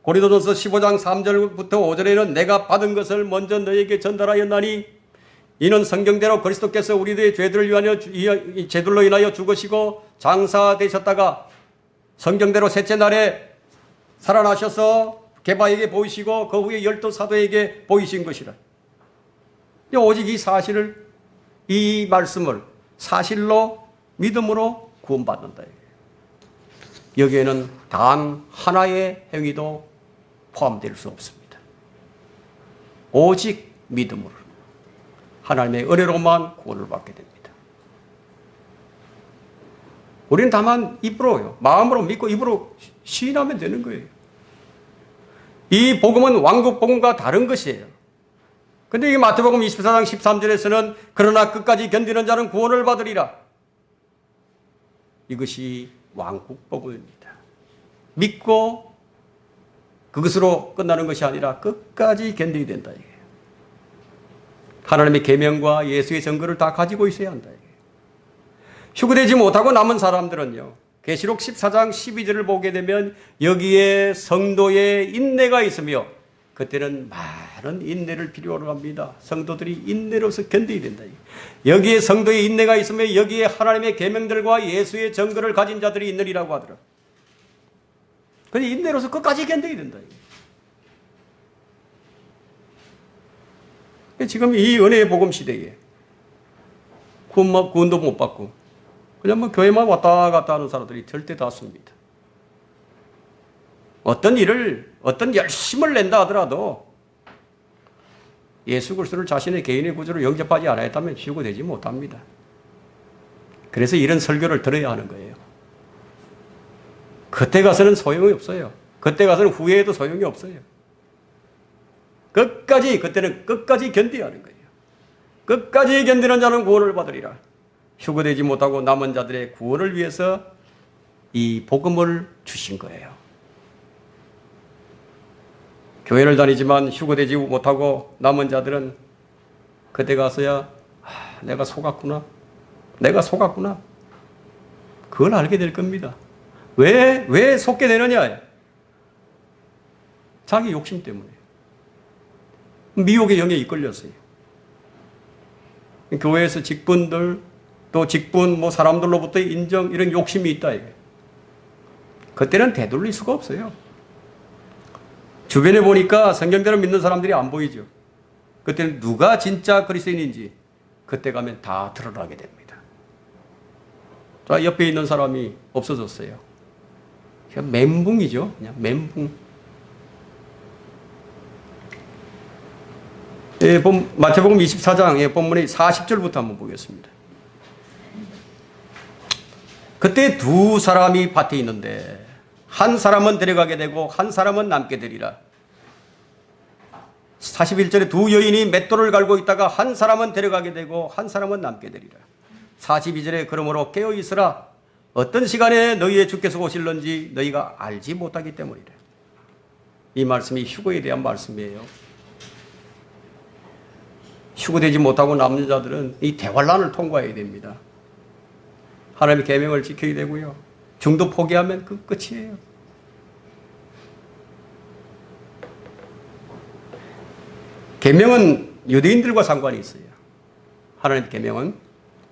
고린도전서 15장 3절부터 5절에는 내가 받은 것을 먼저 너에게 전달하였나니 이는 성경대로 그리스도께서 우리들의 죄들로 인하여 죽으시고 장사되셨다가 성경대로 셋째 날에 살아나셔서 게바에게 보이시고 그 후에 12 사도에게 보이신 것이라. 오직 이 사실을, 이 말씀을 사실로 믿음으로 구원받는다. 여기에는 단 하나의 행위도 포함될 수 없습니다. 오직 믿음으로 하나님의 은혜로만 구원을 받게 됩니다. 우리는 다만 입으로요, 마음으로 믿고 입으로 시인하면 되는 거예요. 이 복음은 왕국 복음과 다른 것이에요. 근데 이 마태복음 24장 13절에서는 그러나 끝까지 견디는 자는 구원을 받으리라. 이것이 왕국 복음입니다. 믿고 그것으로 끝나는 것이 아니라 끝까지 견뎌야 된다. 하나님의 계명과 예수의 증거를 다 가지고 있어야 한다. 휴거되지 못하고 남은 사람들은요, 계시록 14장 12절을 보게 되면 여기에 성도의 인내가 있으며 그때는 많은 인내를 필요로 합니다. 성도들이 인내로서 견뎌야 된다. 여기에 성도의 인내가 있으면 여기에 하나님의 계명들과 예수의 증거를 가진 자들이 있느리라고 하더라. 그래서 인내로서 끝까지 견뎌야 된다. 지금 이 은혜의 복음 시대에 구원도 못 받고 그냥 뭐 교회만 왔다 갔다 하는 사람들이 절대 다수입니다. 어떤 일을, 어떤 열심을 낸다 하더라도 예수 그리스도를 자신의 개인의 구주로 영접하지 않았다면 치유되지 못합니다. 그래서 이런 설교를 들어야 하는 거예요. 그때 가서는 소용이 없어요. 그때 가서는 후회해도 소용이 없어요. 그때는 끝까지 견뎌야 하는 거예요. 끝까지 견디는 자는 구원을 받으리라. 휴거되지 못하고 남은 자들의 구원을 위해서 이 복음을 주신 거예요. 교회를 다니지만 휴거되지 못하고 남은 자들은 그때 가서야 내가 속았구나. 내가 속았구나. 그걸 알게 될 겁니다. 왜 속게 되느냐? 자기 욕심 때문에. 미혹의 영에 이끌렸어요. 교회에서 직분들, 또 직분, 사람들로부터의 인정, 이런 욕심이 있다. 이게. 그때는 되돌릴 수가 없어요. 주변에 보니까 성경대로 믿는 사람들이 안 보이죠. 그때는 누가 진짜 그리스도인인지 그때 가면 다 드러나게 됩니다. 자, 옆에 있는 사람이 없어졌어요. 그냥 멘붕이죠. 그냥 멘붕. 예, 마태복음 24장 본문의 40절부터 한번 보겠습니다. 그때 두 사람이 밭에 있는데 한 사람은 데려가게 되고 한 사람은 남게 되리라. 41절에 두 여인이 맷돌을 갈고 있다가 한 사람은 데려가게 되고 한 사람은 남게 되리라. 42절에 그러므로 깨어 있으라. 어떤 시간에 너희의 주께서 오실는지 너희가 알지 못하기 때문이라. 이 말씀이 휴거에 대한 말씀이에요. 휴거되지 못하고 남는 자들은 이 대환란을 통과해야 됩니다. 하나님의 계명을 지켜야 되고요. 중도 포기하면 그 끝이에요. 계명은 유대인들과 상관이 있어요. 하나님의 계명은.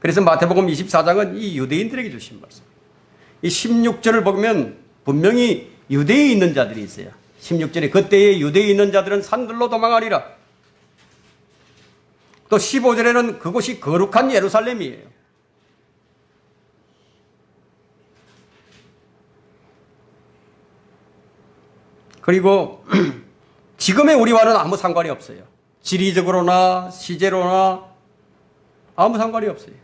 그래서 마태복음 24장은 이 유대인들에게 주신 말씀. 이 16절을 보면 분명히 유대에 있는 자들이 있어요. 16절에 그때에 유대에 있는 자들은 산들로 도망하리라. 또 15절에는 그곳이 거룩한 예루살렘이에요. 그리고 지금의 우리와는 아무 상관이 없어요. 지리적으로나 시제로나 아무 상관이 없어요.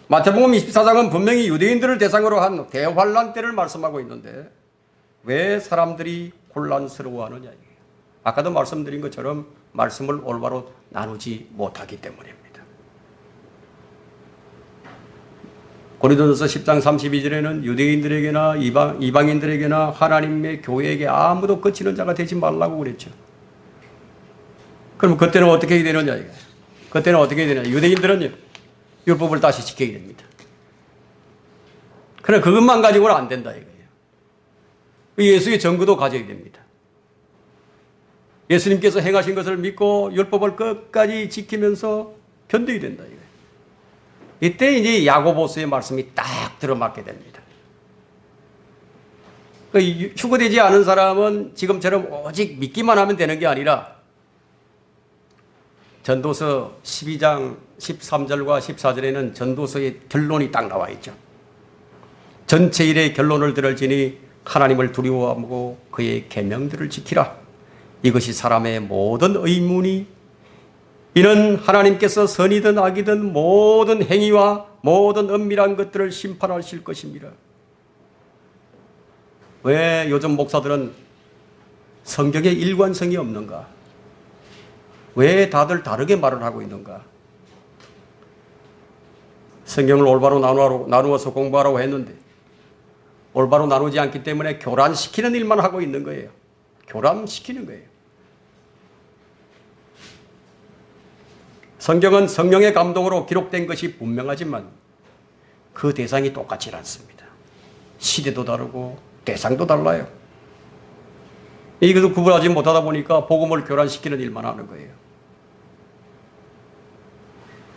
마태복음 24장은 분명히 유대인들을 대상으로 한 대환란 때를 말씀하고 있는데 왜 사람들이 혼란스러워하느냐 이게요. 아까도 말씀드린 것처럼 말씀을 올바로 나누지 못하기 때문입니다. 고린도전서 10장 32절에는 유대인들에게나 이방인들에게나 하나님의 교회에게 아무도 그치는 자가 되지 말라고 그랬죠. 그럼 그때는 어떻게 해야 되느냐 이거예요. 그때는 어떻게 해야 되느냐. 유대인들은요, 율법을 다시 지켜야 됩니다. 그러나 그것만 가지고는 안 된다 이거예요. 예수의 증거도 가져야 됩니다. 예수님께서 행하신 것을 믿고 율법을 끝까지 지키면서 견뎌야 된다 이거예요. 이때 이제 야고보서의 말씀이 딱 들어맞게 됩니다. 휴거되지 않은 사람은 지금처럼 오직 믿기만 하면 되는 게 아니라 전도서 12장 13절과 14절에는 전도서의 결론이 딱 나와 있죠. 전체 일의 결론을 들을지니 하나님을 두려워하고 그의 계명들을 지키라. 이것이 사람의 모든 의문이 이는 하나님께서 선이든 악이든 모든 행위와 모든 은밀한 것들을 심판하실 것입니다. 왜 요즘 목사들은 성경에 일관성이 없는가? 왜 다들 다르게 말을 하고 있는가? 성경을 올바로 나누어서 공부하라고 했는데 올바로 나누지 않기 때문에 교란시키는 일만 하고 있는 거예요. 교란시키는 거예요. 성경은 성령의 감동으로 기록된 것이 분명하지만 그 대상이 똑같지 않습니다. 시대도 다르고 대상도 달라요. 이것을 구분하지 못하다 보니까 복음을 교란시키는 일만 하는 거예요.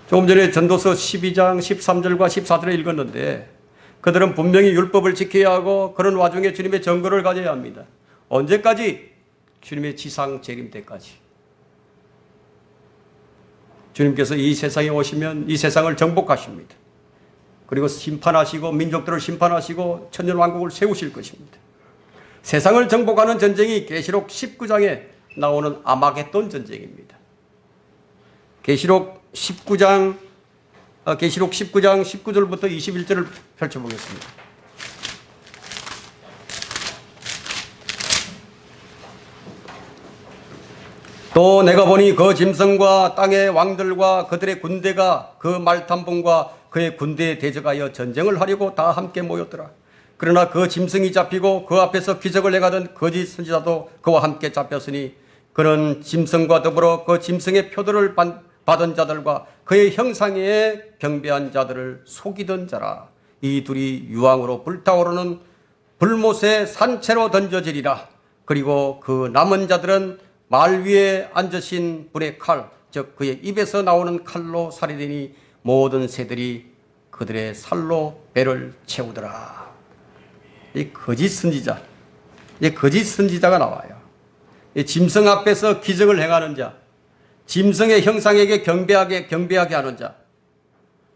조금 전에 전도서 12장 13절과 14절을 읽었는데 그들은 분명히 율법을 지켜야 하고 그런 와중에 주님의 정거를 가져야 합니다. 언제까지? 주님의 지상 재림 때까지. 주님께서 이 세상에 오시면 이 세상을 정복하십니다. 그리고 심판하시고 민족들을 심판하시고 천년왕국을 세우실 것입니다. 세상을 정복하는 전쟁이 계시록 19장에 나오는 아마겟돈 전쟁입니다. 계시록 19장 19절부터 21절을 펼쳐보겠습니다. 또 내가 보니 그 짐승과 땅의 왕들과 그들의 군대가 그 말탐봉과 그의 군대에 대적하여 전쟁을 하려고 다 함께 모였더라. 그러나 그 짐승이 잡히고 그 앞에서 기적을 행하던 거짓 선지자도 그와 함께 잡혔으니 그는 짐승과 더불어 그 짐승의 표들을 받은 자들과 그의 형상에 경배한 자들을 속이던 자라. 이 둘이 유황으로 불타오르는 불못의 산채로 던져지리라. 그리고 그 남은 자들은 말 위에 앉으신 분의 칼, 즉 그의 입에서 나오는 칼로 살이 되니 모든 새들이 그들의 살로 배를 채우더라. 이 거짓 선지자, 이 거짓 선지자가 나와요. 이 짐승 앞에서 기적을 행하는 자, 짐승의 형상에게 경배하게 하는 자.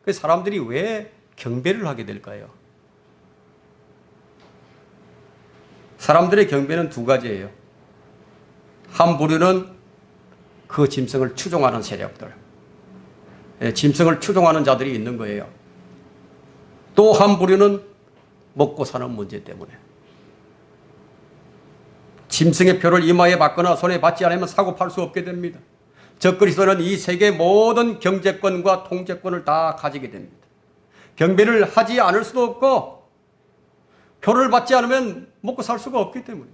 그 사람들이 왜 경배를 하게 될까요? 사람들의 경배는 두 가지예요. 한 부류는 그 짐승을 추종하는 세력들, 짐승을 추종하는 자들이 있는 거예요. 또 한 부류는 먹고 사는 문제 때문에 짐승의 표를 이마에 받거나 손에 받지 않으면 사고 팔 수 없게 됩니다. 적그리스도는 이 세계 모든 경제권과 통제권을 다 가지게 됩니다. 경배를 하지 않을 수도 없고 표를 받지 않으면 먹고 살 수가 없기 때문에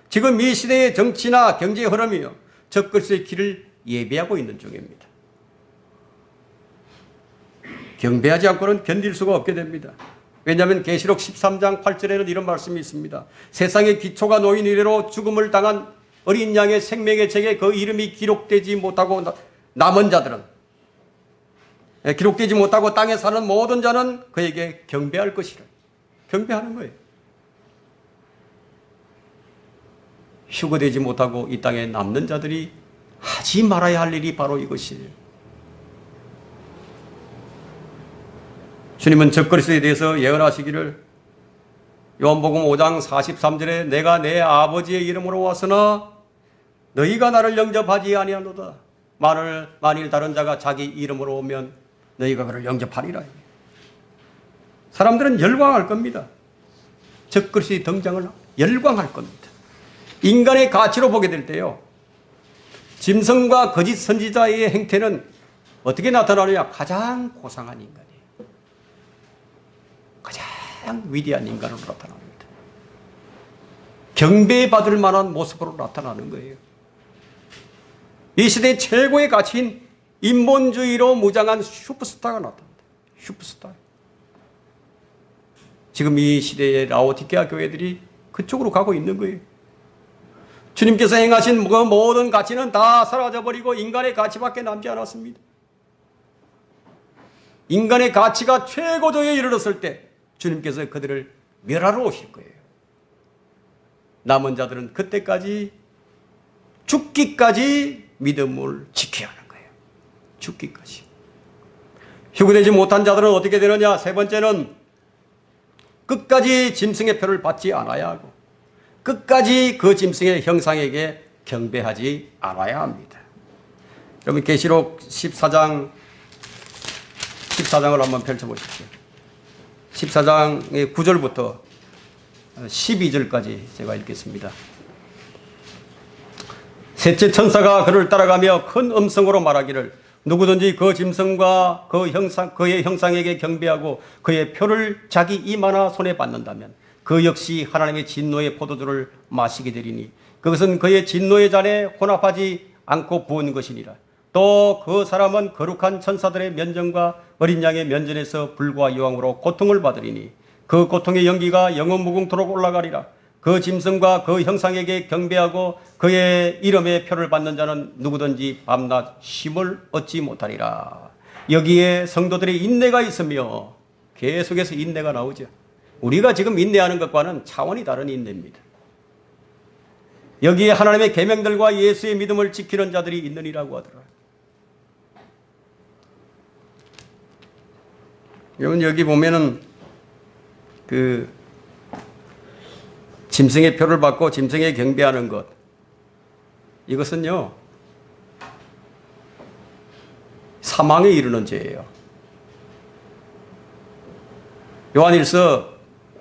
지금 이 시대의 정치나 경제 흐름이요 적그리스도의 길을 예배하고 있는 중입니다. 경배하지 않고는 견딜 수가 없게 됩니다. 왜냐하면 계시록 13장 8절에는 이런 말씀이 있습니다. 세상의 기초가 놓인 이래로 죽음을 당한 어린 양의 생명의 책에 그 이름이 기록되지 못하고 남은 자들은, 기록되지 못하고 땅에 사는 모든 자는 그에게 경배할 것이라. 경배하는 거예요. 휴거되지 못하고 이 땅에 남는 자들이 하지 말아야 할 일이 바로 이것이에요. 주님은 적그리스도에 대해서 예언하시기를 요한복음 5장 43절에 내가 내 아버지의 이름으로 왔으나 너희가 나를 영접하지 아니하노다. 만일 다른 자가 자기 이름으로 오면 너희가 그를 영접하리라. 사람들은 열광할 겁니다. 적그리스도의 등장을 열광할 겁니다. 인간의 가치로 보게 될 때요, 짐승과 거짓 선지자의 행태는 어떻게 나타나느냐? 가장 고상한 인간이에요. 가장 위대한 인간으로 나타납니다. 경배받을 만한 모습으로 나타나는 거예요. 이 시대 최고의 가치인 인본주의로 무장한 슈퍼스타가 나타납니다. 슈퍼스타. 지금 이 시대의 라오디게아 교회들이 그쪽으로 가고 있는 거예요. 주님께서 행하신 그 모든 가치는 다 사라져버리고 인간의 가치밖에 남지 않았습니다. 인간의 가치가 최고조에 이르렀을 때 주님께서 그들을 멸하러 오실 거예요. 남은 자들은 그때까지 죽기까지 믿음을 지켜야 하는 거예요. 죽기까지. 휴거되지 못한 자들은 어떻게 되느냐? 세 번째는 끝까지 짐승의 표를 받지 않아야 하고 끝까지 그 짐승의 형상에게 경배하지 않아야 합니다. 여러분 계시록 14장을 한번 펼쳐보십시오. 14장의 9절부터 12절까지 제가 읽겠습니다. 셋째 천사가 그를 따라가며 큰 음성으로 말하기를 누구든지 그 짐승과 그의 형상에게 경배하고 그의 표를 자기 이마나 손에 받는다면 그 역시 하나님의 진노의 포도주를 마시게 되리니 그것은 그의 진노의 잔에 혼합하지 않고 부은 것이니라. 또 그 사람은 거룩한 천사들의 면전과 어린 양의 면전에서 불과 유황으로 고통을 받으리니 그 고통의 연기가 영원 무궁토록 올라가리라. 그 짐승과 그 형상에게 경배하고 그의 이름의 표를 받는 자는 누구든지 밤낮 쉼을 얻지 못하리라. 여기에 성도들의 인내가 있으며 계속해서 인내가 나오죠. 우리가 지금 인내하는 것과는 차원이 다른 인내입니다. 여기에 하나님의 계명들과 예수의 믿음을 지키는 자들이 있느니라고 하더라. 여기 보면은 그 짐승의 표를 받고 짐승에 경배하는 것, 이것은요 사망에 이르는 죄예요. 요한일서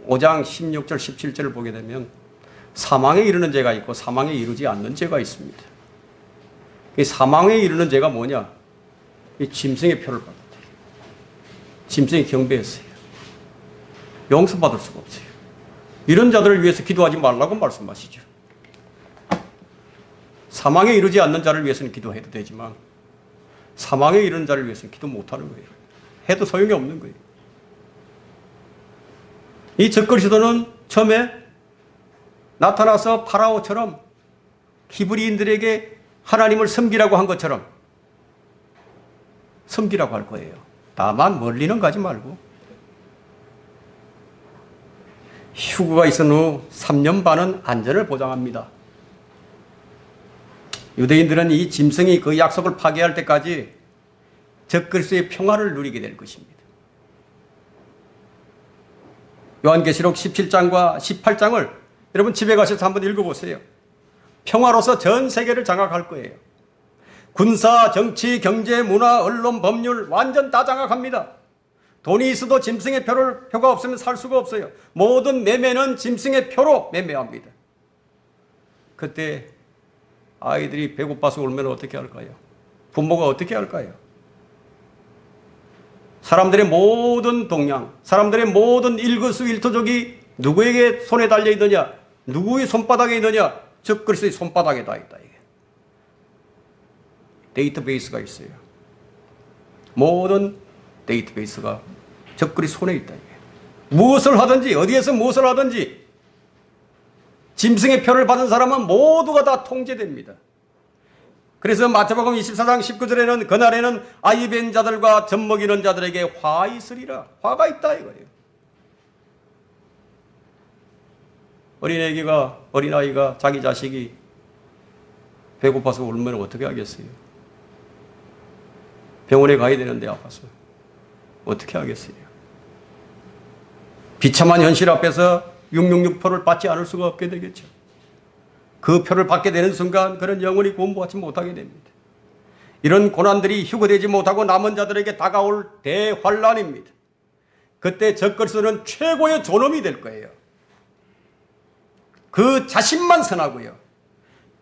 5장 16절 17절을 보게 되면 사망에 이르는 죄가 있고 사망에 이르지 않는 죄가 있습니다. 이 사망에 이르는 죄가 뭐냐? 이 짐승의 표를 받았다. 짐승에 경배했어요. 용서받을 수가 없어요. 이런 자들을 위해서 기도하지 말라고 말씀하시죠. 사망에 이르지 않는 자를 위해서는 기도해도 되지만 사망에 이르는 자를 위해서는 기도 못하는 거예요. 해도 소용이 없는 거예요. 이 적그리스도는 처음에 나타나서 파라오처럼 히브리인들에게 하나님을 섬기라고 한 것처럼 섬기라고 할 거예요. 다만 멀리는 가지 말고 휴거가 있은 후 3년 반은 안전을 보장합니다. 유대인들은 이 짐승이 그 약속을 파괴할 때까지 적그리스도의 평화를 누리게 될 것입니다. 요한계시록 17장과 18장을 여러분 집에 가셔서 한번 읽어보세요. 평화로서 전 세계를 장악할 거예요. 군사, 정치, 경제, 문화, 언론, 법률 완전 다 장악합니다. 돈이 있어도 짐승의 표가 없으면 살 수가 없어요. 모든 매매는 짐승의 표로 매매합니다. 그때 아이들이 배고파서 울면 어떻게 할까요? 부모가 어떻게 할까요? 사람들의 모든 동양, 사람들의 모든 일거수일투족이 누구에게 손에 달려 있느냐? 누구의 손바닥에 있느냐? 적그리스도의 손바닥에 다 있다. 이게 데이터베이스가 있어요. 모든 데이터베이스가 적그리스도 손에 있다. 이게. 무엇을 하든지 어디에서 무엇을 하든지 짐승의 표를 받은 사람은 모두가 다 통제됩니다. 그래서 마태복음 24장 19절에는 그날에는 아이벤 자들과 젖먹이는 자들에게 화 있으리라. 화가 있다 이거예요. 어린아이가 자기 자식이 배고파서 울면 어떻게 하겠어요? 병원에 가야 되는데 아파서 어떻게 하겠어요? 비참한 현실 앞에서 666표를 받지 않을 수가 없게 되겠죠. 그 표를 받게 되는 순간 그런 영원히 구원받지 못하게 됩니다. 이런 고난들이 휴거되지 못하고 남은 자들에게 다가올 대환란입니다. 그때 적그리스도는 최고의 존엄이 될 거예요. 그 자신만 선하고요.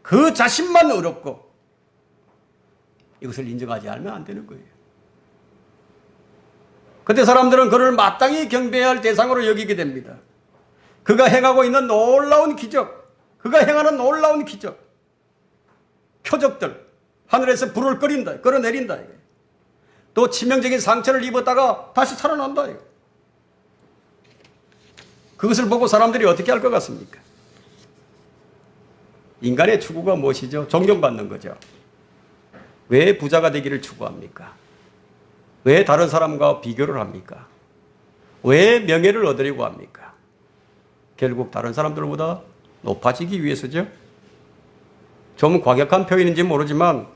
그 자신만 의롭고 이것을 인정하지 않으면 안 되는 거예요. 그때 사람들은 그를 마땅히 경배해야 할 대상으로 여기게 됩니다. 그가 행하고 있는 놀라운 기적, 그가 행하는 놀라운 기적, 표적들, 하늘에서 불을 끌어내린다. 또 치명적인 상처를 입었다가 다시 살아난다. 그것을 보고 사람들이 어떻게 할 것 같습니까? 인간의 추구가 무엇이죠? 존경받는 거죠. 왜 부자가 되기를 추구합니까? 왜 다른 사람과 비교를 합니까? 왜 명예를 얻으려고 합니까? 결국 다른 사람들보다 높아지기 위해서죠. 좀 과격한 표현인지 모르지만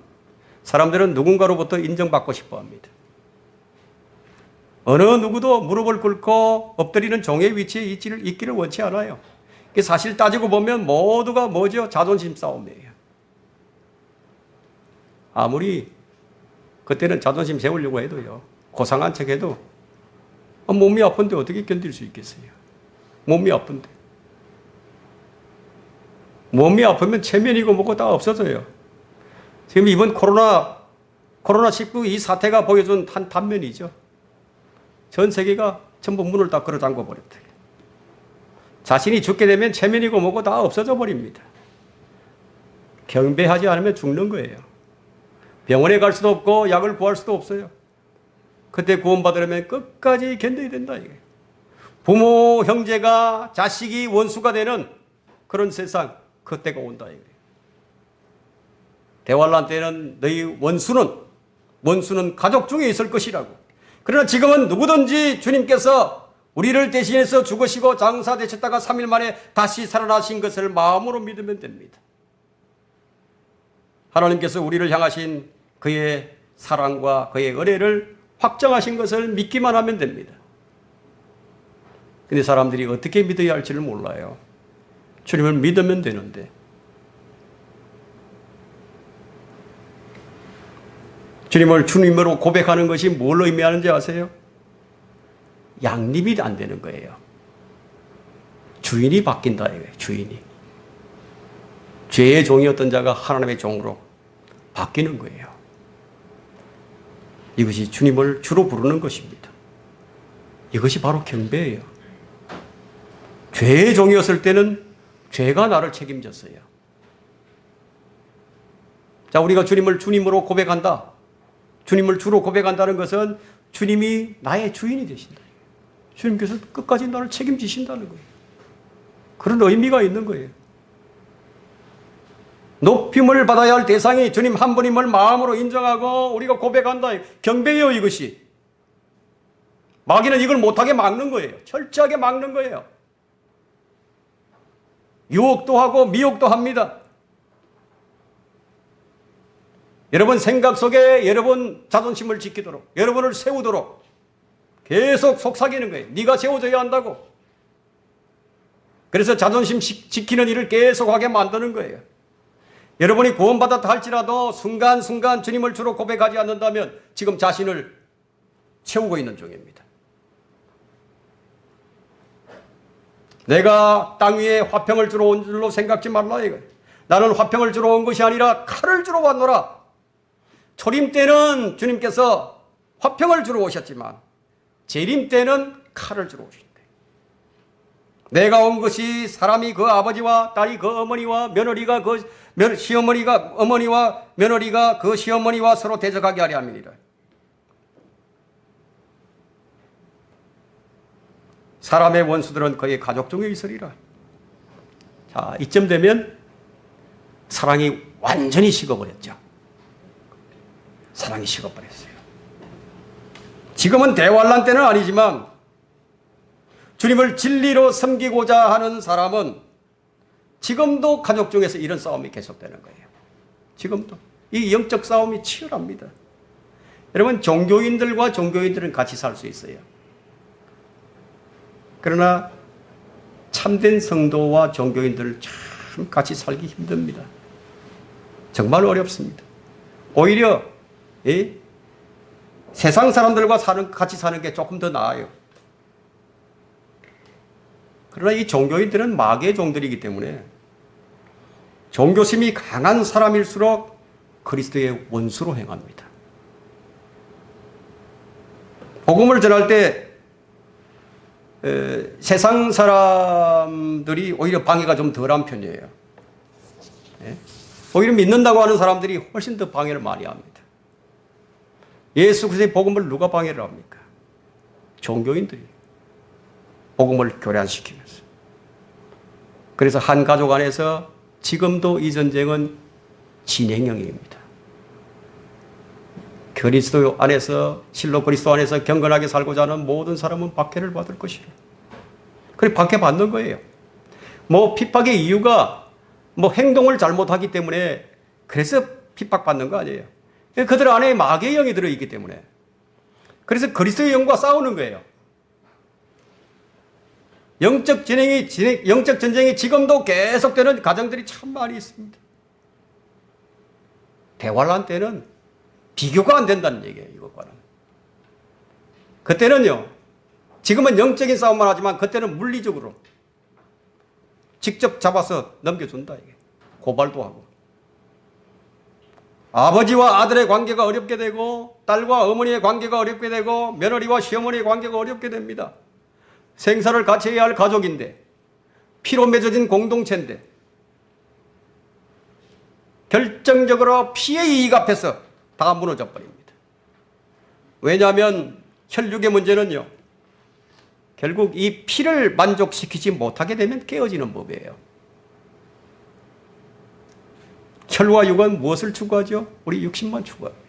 사람들은 누군가로부터 인정받고 싶어 합니다. 어느 누구도 무릎을 꿇고 엎드리는 종의 위치에 있기를 원치 않아요. 사실 따지고 보면 모두가 뭐죠? 자존심 싸움이에요. 아무리 그때는 자존심 세우려고 해도요. 고상한 척 해도 몸이 아픈데 어떻게 견딜 수 있겠어요? 몸이 아픈데. 몸이 아프면 체면이고 뭐고 다 없어져요. 지금 이번 코로나19 이 사태가 보여준 한 단면이죠. 전 세계가 전부 문을 다 걸어 잠궈 버렸다. 자신이 죽게 되면 체면이고 뭐고 다 없어져 버립니다. 경배하지 않으면 죽는 거예요. 병원에 갈 수도 없고 약을 구할 수도 없어요. 그때 구원받으려면 끝까지 견뎌야 된다. 이게. 부모, 형제가 자식이 원수가 되는 그런 세상, 그 때가 온다 이거예요. 대환란 때는 너희 원수는 가족 중에 있을 것이라고. 그러나 지금은 누구든지 주님께서 우리를 대신해서 죽으시고 장사되셨다가 3일 만에 다시 살아나신 것을 마음으로 믿으면 됩니다. 하나님께서 우리를 향하신 그의 사랑과 그의 은혜를 확정하신 것을 믿기만 하면 됩니다. 근데 사람들이 어떻게 믿어야 할지를 몰라요. 주님을 믿으면 되는데. 주님을 주님으로 고백하는 것이 뭘 의미하는지 아세요? 양립이 안 되는 거예요. 주인이 바뀐다 이거예요. 주인이. 죄의 종이었던 자가 하나님의 종으로 바뀌는 거예요. 이것이 주님을 주로 부르는 것입니다. 이것이 바로 경배예요. 죄의 종이었을 때는 죄가 나를 책임졌어요. 자, 우리가 주님을 주님으로 고백한다. 주님을 주로 고백한다는 것은 주님이 나의 주인이 되신다. 주님께서 끝까지 나를 책임지신다는 거예요. 그런 의미가 있는 거예요. 높임을 받아야 할 대상이 주님 한 분임을 마음으로 인정하고 우리가 고백한다. 경배예요, 이것이. 마귀는 이걸 못하게 막는 거예요. 철저하게 막는 거예요. 유혹도 하고 미혹도 합니다. 여러분 생각 속에 여러분 자존심을 지키도록, 여러분을 세우도록 계속 속삭이는 거예요. 네가 세워져야 한다고. 그래서 자존심 지키는 일을 계속하게 만드는 거예요. 여러분이 구원받았다 할지라도 순간순간 주님을 주로 고백하지 않는다면 지금 자신을 채우고 있는 중입니다. 내가 땅 위에 화평을 주러 온 줄로 생각지 말라 이거예요. 나는 화평을 주러 온 것이 아니라 칼을 주러 왔노라. 초림 때는 주님께서 화평을 주러 오셨지만 재림 때는 칼을 주러 오신 거예요. 내가 온 것이 사람이 그 아버지와 딸이 그 어머니와 며느리가 그 시어머니가 어머니와 며느리가 그 시어머니와 서로 대적하게 하려 함이니라. 사람의 원수들은 그의 가족 중에 있으리라. 자, 이쯤 되면 사랑이 완전히 식어버렸죠. 사랑이 식어버렸어요. 지금은 대환란 때는 아니지만 주님을 진리로 섬기고자 하는 사람은 지금도 가족 중에서 이런 싸움이 계속되는 거예요. 지금도. 이 영적 싸움이 치열합니다. 여러분, 종교인들과 종교인들은 같이 살 수 있어요. 그러나 참된 성도와 종교인들은 참 같이 살기 힘듭니다. 정말 어렵습니다. 오히려 세상 사람들과 같이 사는 게 조금 더 나아요. 그러나 이 종교인들은 마귀의 종들이기 때문에 종교심이 강한 사람일수록 그리스도의 원수로 행합니다. 복음을 전할 때 세상 사람들이 오히려 방해가 좀 덜한 편이에요. 오히려 믿는다고 하는 사람들이 훨씬 더 방해를 많이 합니다. 예수 그리스도의 복음을 누가 방해를 합니까? 종교인들이 복음을 교란시키면서. 그래서 한 가족 안에서 지금도 이 전쟁은 진행형입니다. 그리스도 안에서, 실로 그리스도 안에서 경건하게 살고자 하는 모든 사람은 박해를 받을 것이라. 그래, 박해받는 거예요. 핍박의 이유가 행동을 잘못하기 때문에 그래서 핍박받는 거 아니에요. 그들 안에 마귀의 영이 들어있기 때문에. 그래서 그리스도의 영과 싸우는 거예요. 영적 전쟁이 지금도 계속되는 가정들이 참 많이 있습니다. 대환란 때는 비교가 안 된다는 얘기예요, 이것과는. 그때는요, 지금은 영적인 싸움만 하지만 그때는 물리적으로 직접 잡아서 넘겨준다, 이게. 고발도 하고. 아버지와 아들의 관계가 어렵게 되고, 딸과 어머니의 관계가 어렵게 되고, 며느리와 시어머니의 관계가 어렵게 됩니다. 생사를 같이 해야 할 가족인데, 피로 맺어진 공동체인데, 결정적으로 피의 이익 앞에서 다 무너져 버립니다. 왜냐하면 혈육의 문제는요, 결국 이 피를 만족시키지 못하게 되면 깨어지는 법이에요. 혈과 육은 무엇을 추구하죠? 우리 육신만 추구합니다.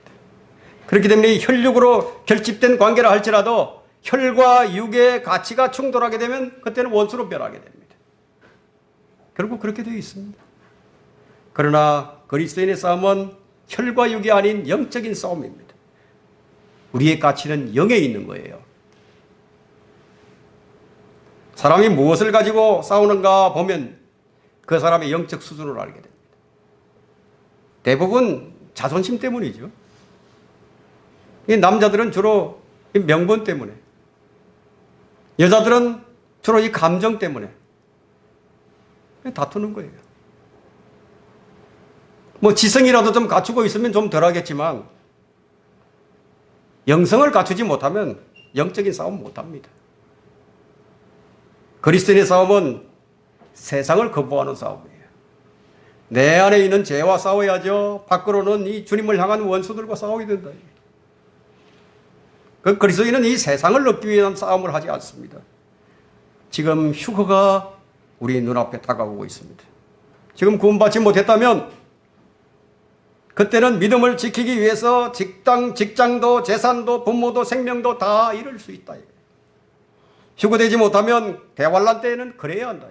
그렇기 때문에 혈육으로 결집된 관계라 할지라도 혈과 육의 가치가 충돌하게 되면 그때는 원수로 변하게 됩니다. 결국 그렇게 되어 있습니다. 그러나 그리스도인의 싸움은 혈과 육이 아닌 영적인 싸움입니다. 우리의 가치는 영에 있는 거예요. 사람이 무엇을 가지고 싸우는가 보면 그 사람의 영적 수준을 알게 됩니다. 대부분 자존심 때문이죠. 이 남자들은 주로 이 명분 때문에, 여자들은 주로 이 감정 때문에 다투는 거예요. 뭐 지성이라도 좀 갖추고 있으면 좀 덜하겠지만 영성을 갖추지 못하면 영적인 싸움 못합니다. 그리스도인의 싸움은 세상을 거부하는 싸움이에요. 내 안에 있는 죄와 싸워야죠. 밖으로는 이 주님을 향한 원수들과 싸우게 된다. 그 그리스도인은 이 세상을 얻기 위한 싸움을 하지 않습니다. 지금 휴거가 우리 눈앞에 다가오고 있습니다. 지금 구원받지 못했다면 그때는 믿음을 지키기 위해서 직장도 재산도 부모도 생명도 다 잃을 수 있다. 휴거되지 못하면 대환란 때에는 그래야 한다.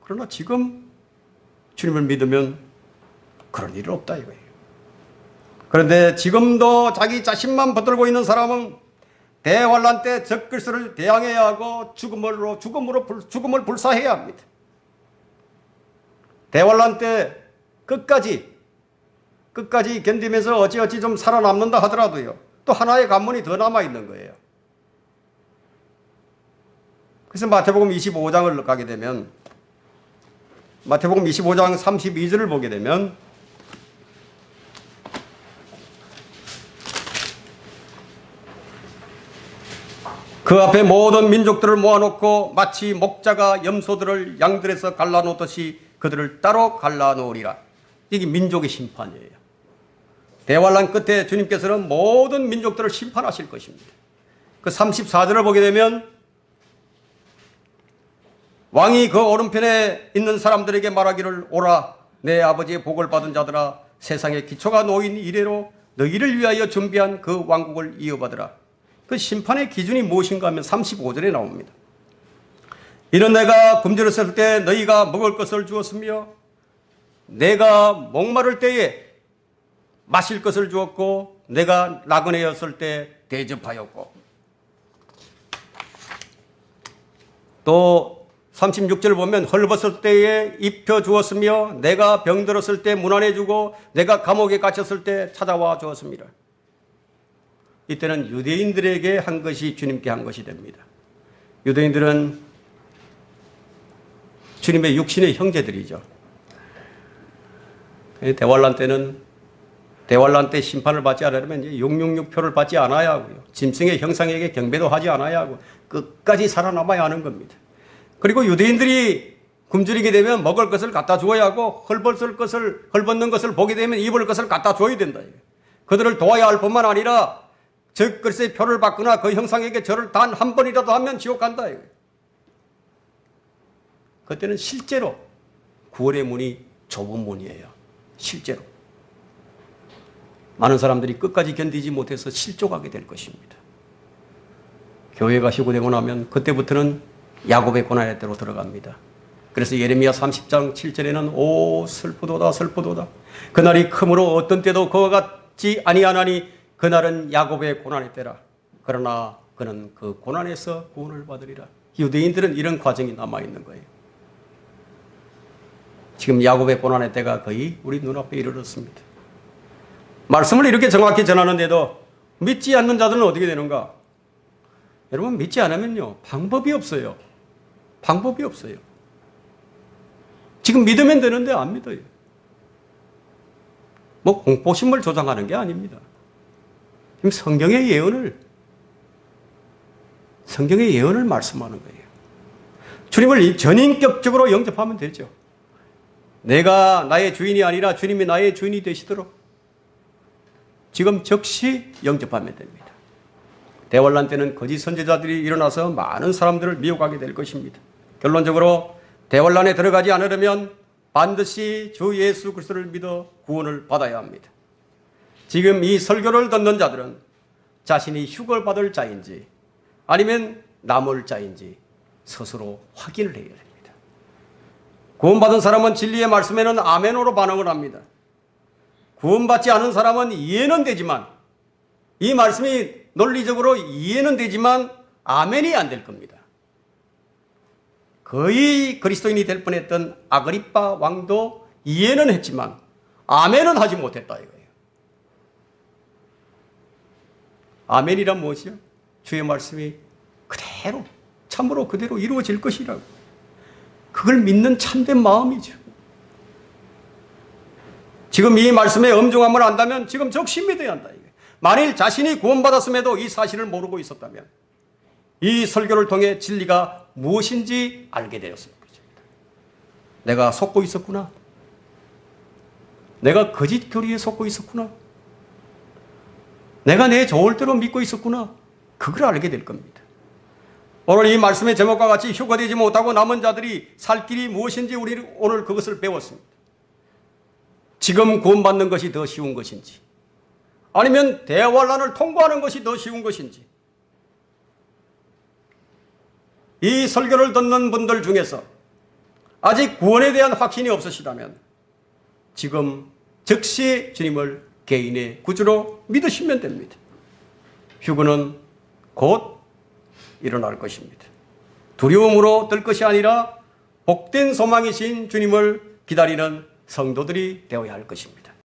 그러나 지금 주님을 믿으면 그런 일은 없다 이거예요. 그런데 지금도 자기 자신만 붙들고 있는 사람은 대환란 때 적그리스도를 대항해야 하고 죽음을 불사해야 합니다. 대환란 때 끝까지 견디면서 어찌어찌 좀 살아남는다 하더라도요. 또 하나의 관문이 더 남아있는 거예요. 그래서 마태복음 25장을 가게 되면 마태복음 25장 32절을 보게 되면 그 앞에 모든 민족들을 모아놓고 마치 목자가 염소들을 양들에서 갈라놓듯이 그들을 따로 갈라놓으리라. 이게 민족의 심판이에요. 대환란 끝에 주님께서는 모든 민족들을 심판하실 것입니다. 그 34절을 보게 되면 왕이 그 오른편에 있는 사람들에게 말하기를 오라 내 아버지의 복을 받은 자들아 세상의 기초가 놓인 이래로 너희를 위하여 준비한 그 왕국을 이어받으라. 그 심판의 기준이 무엇인가 하면 35절에 나옵니다. 이는 내가 굶주렸을 때 너희가 먹을 것을 주었으며 내가 목마를 때에 마실 것을 주었고 내가 나그네였을 때 대접하였고 또 36절을 보면 헐벗을 때에 입혀 주었으며 내가 병들었을 때 문안해 주고 내가 감옥에 갇혔을 때 찾아와 주었습니다. 이때는 유대인들에게 한 것이 주님께 한 것이 됩니다. 유대인들은 주님의 육신의 형제들이죠. 대환란 때 심판을 받지 않으려면 666표를 받지 않아야 하고요. 짐승의 형상에게 경배도 하지 않아야 하고 끝까지 살아남아야 하는 겁니다. 그리고 유대인들이 굶주리게 되면 먹을 것을 갖다 주어야 하고 헐벗는 것을 보게 되면 입을 것을 갖다 줘야 된다. 그들을 도와야 할 뿐만 아니라 적그리스도의 표를 받거나 그 형상에게 절을 단 한 번이라도 하면 지옥 간다. 그때는 실제로 구원의 문이 좁은 문이에요. 실제로. 많은 사람들이 끝까지 견디지 못해서 실족하게 될 것입니다. 교회가 휴거되고 나면 그때부터는 야곱의 고난의 때로 들어갑니다. 그래서 예레미야 30장 7절에는 오 슬프도다 슬프도다 그날이 크므로 어떤 때도 그와 같지 아니하나니 그날은 야곱의 고난의 때라. 그러나 그는 그 고난에서 구원을 받으리라. 유대인들은 이런 과정이 남아있는 거예요. 지금 야곱의 고난의 때가 거의 우리 눈앞에 이르렀습니다. 말씀을 이렇게 정확히 전하는데도 믿지 않는 자들은 어떻게 되는가? 여러분 믿지 않으면요 방법이 없어요. 방법이 없어요. 지금 믿으면 되는데 안 믿어요. 뭐 공포심을 조장하는 게 아닙니다. 지금 성경의 예언을 말씀하는 거예요. 주님을 전인격적으로 영접하면 되죠. 내가 나의 주인이 아니라 주님이 나의 주인이 되시도록 지금 즉시 영접하면 됩니다. 대환란 때는 거짓 선지자들이 일어나서 많은 사람들을 미혹하게 될 것입니다. 결론적으로 대환란에 들어가지 않으려면 반드시 주 예수 그리스도를 믿어 구원을 받아야 합니다. 지금 이 설교를 듣는 자들은 자신이 휴거를 받을 자인지 아니면 남을 자인지 스스로 확인을 해야 됩니다. 구원받은 사람은 진리의 말씀에는 아멘으로 반응을 합니다. 구원받지 않은 사람은 이해는 되지만 이 말씀이 논리적으로 이해는 되지만 아멘이 안 될 겁니다. 거의 그리스도인이 될 뻔했던 아그리빠 왕도 이해는 했지만 아멘은 하지 못했다 이거예요. 아멘이란 무엇이요? 주의 말씀이 그대로 참으로 그대로 이루어질 것이라고. 그걸 믿는 참된 마음이죠. 지금 이 말씀의 엄중함을 안다면 지금 적시 믿어야 한다 이거예요. 만일 자신이 구원받았음에도 이 사실을 모르고 있었다면 이 설교를 통해 진리가 무엇인지 알게 되었을 것입니다. 내가 속고 있었구나. 내가 거짓 교리에 속고 있었구나. 내가 내 좋을 대로 믿고 있었구나. 그걸 알게 될 겁니다. 오늘 이 말씀의 제목과 같이 휴거되지 못하고 남은 자들이 살 길이 무엇인지 우리는 오늘 그것을 배웠습니다. 지금 구원받는 것이 더 쉬운 것인지 아니면 대환란을 통과하는 것이 더 쉬운 것인지 이 설교를 듣는 분들 중에서 아직 구원에 대한 확신이 없으시다면 지금 즉시 주님을 개인의 구주로 믿으시면 됩니다. 휴거는 곧 일어날 것입니다. 두려움으로 뜰 것이 아니라 복된 소망이신 주님을 기다리는 성도들이 되어야 할 것입니다.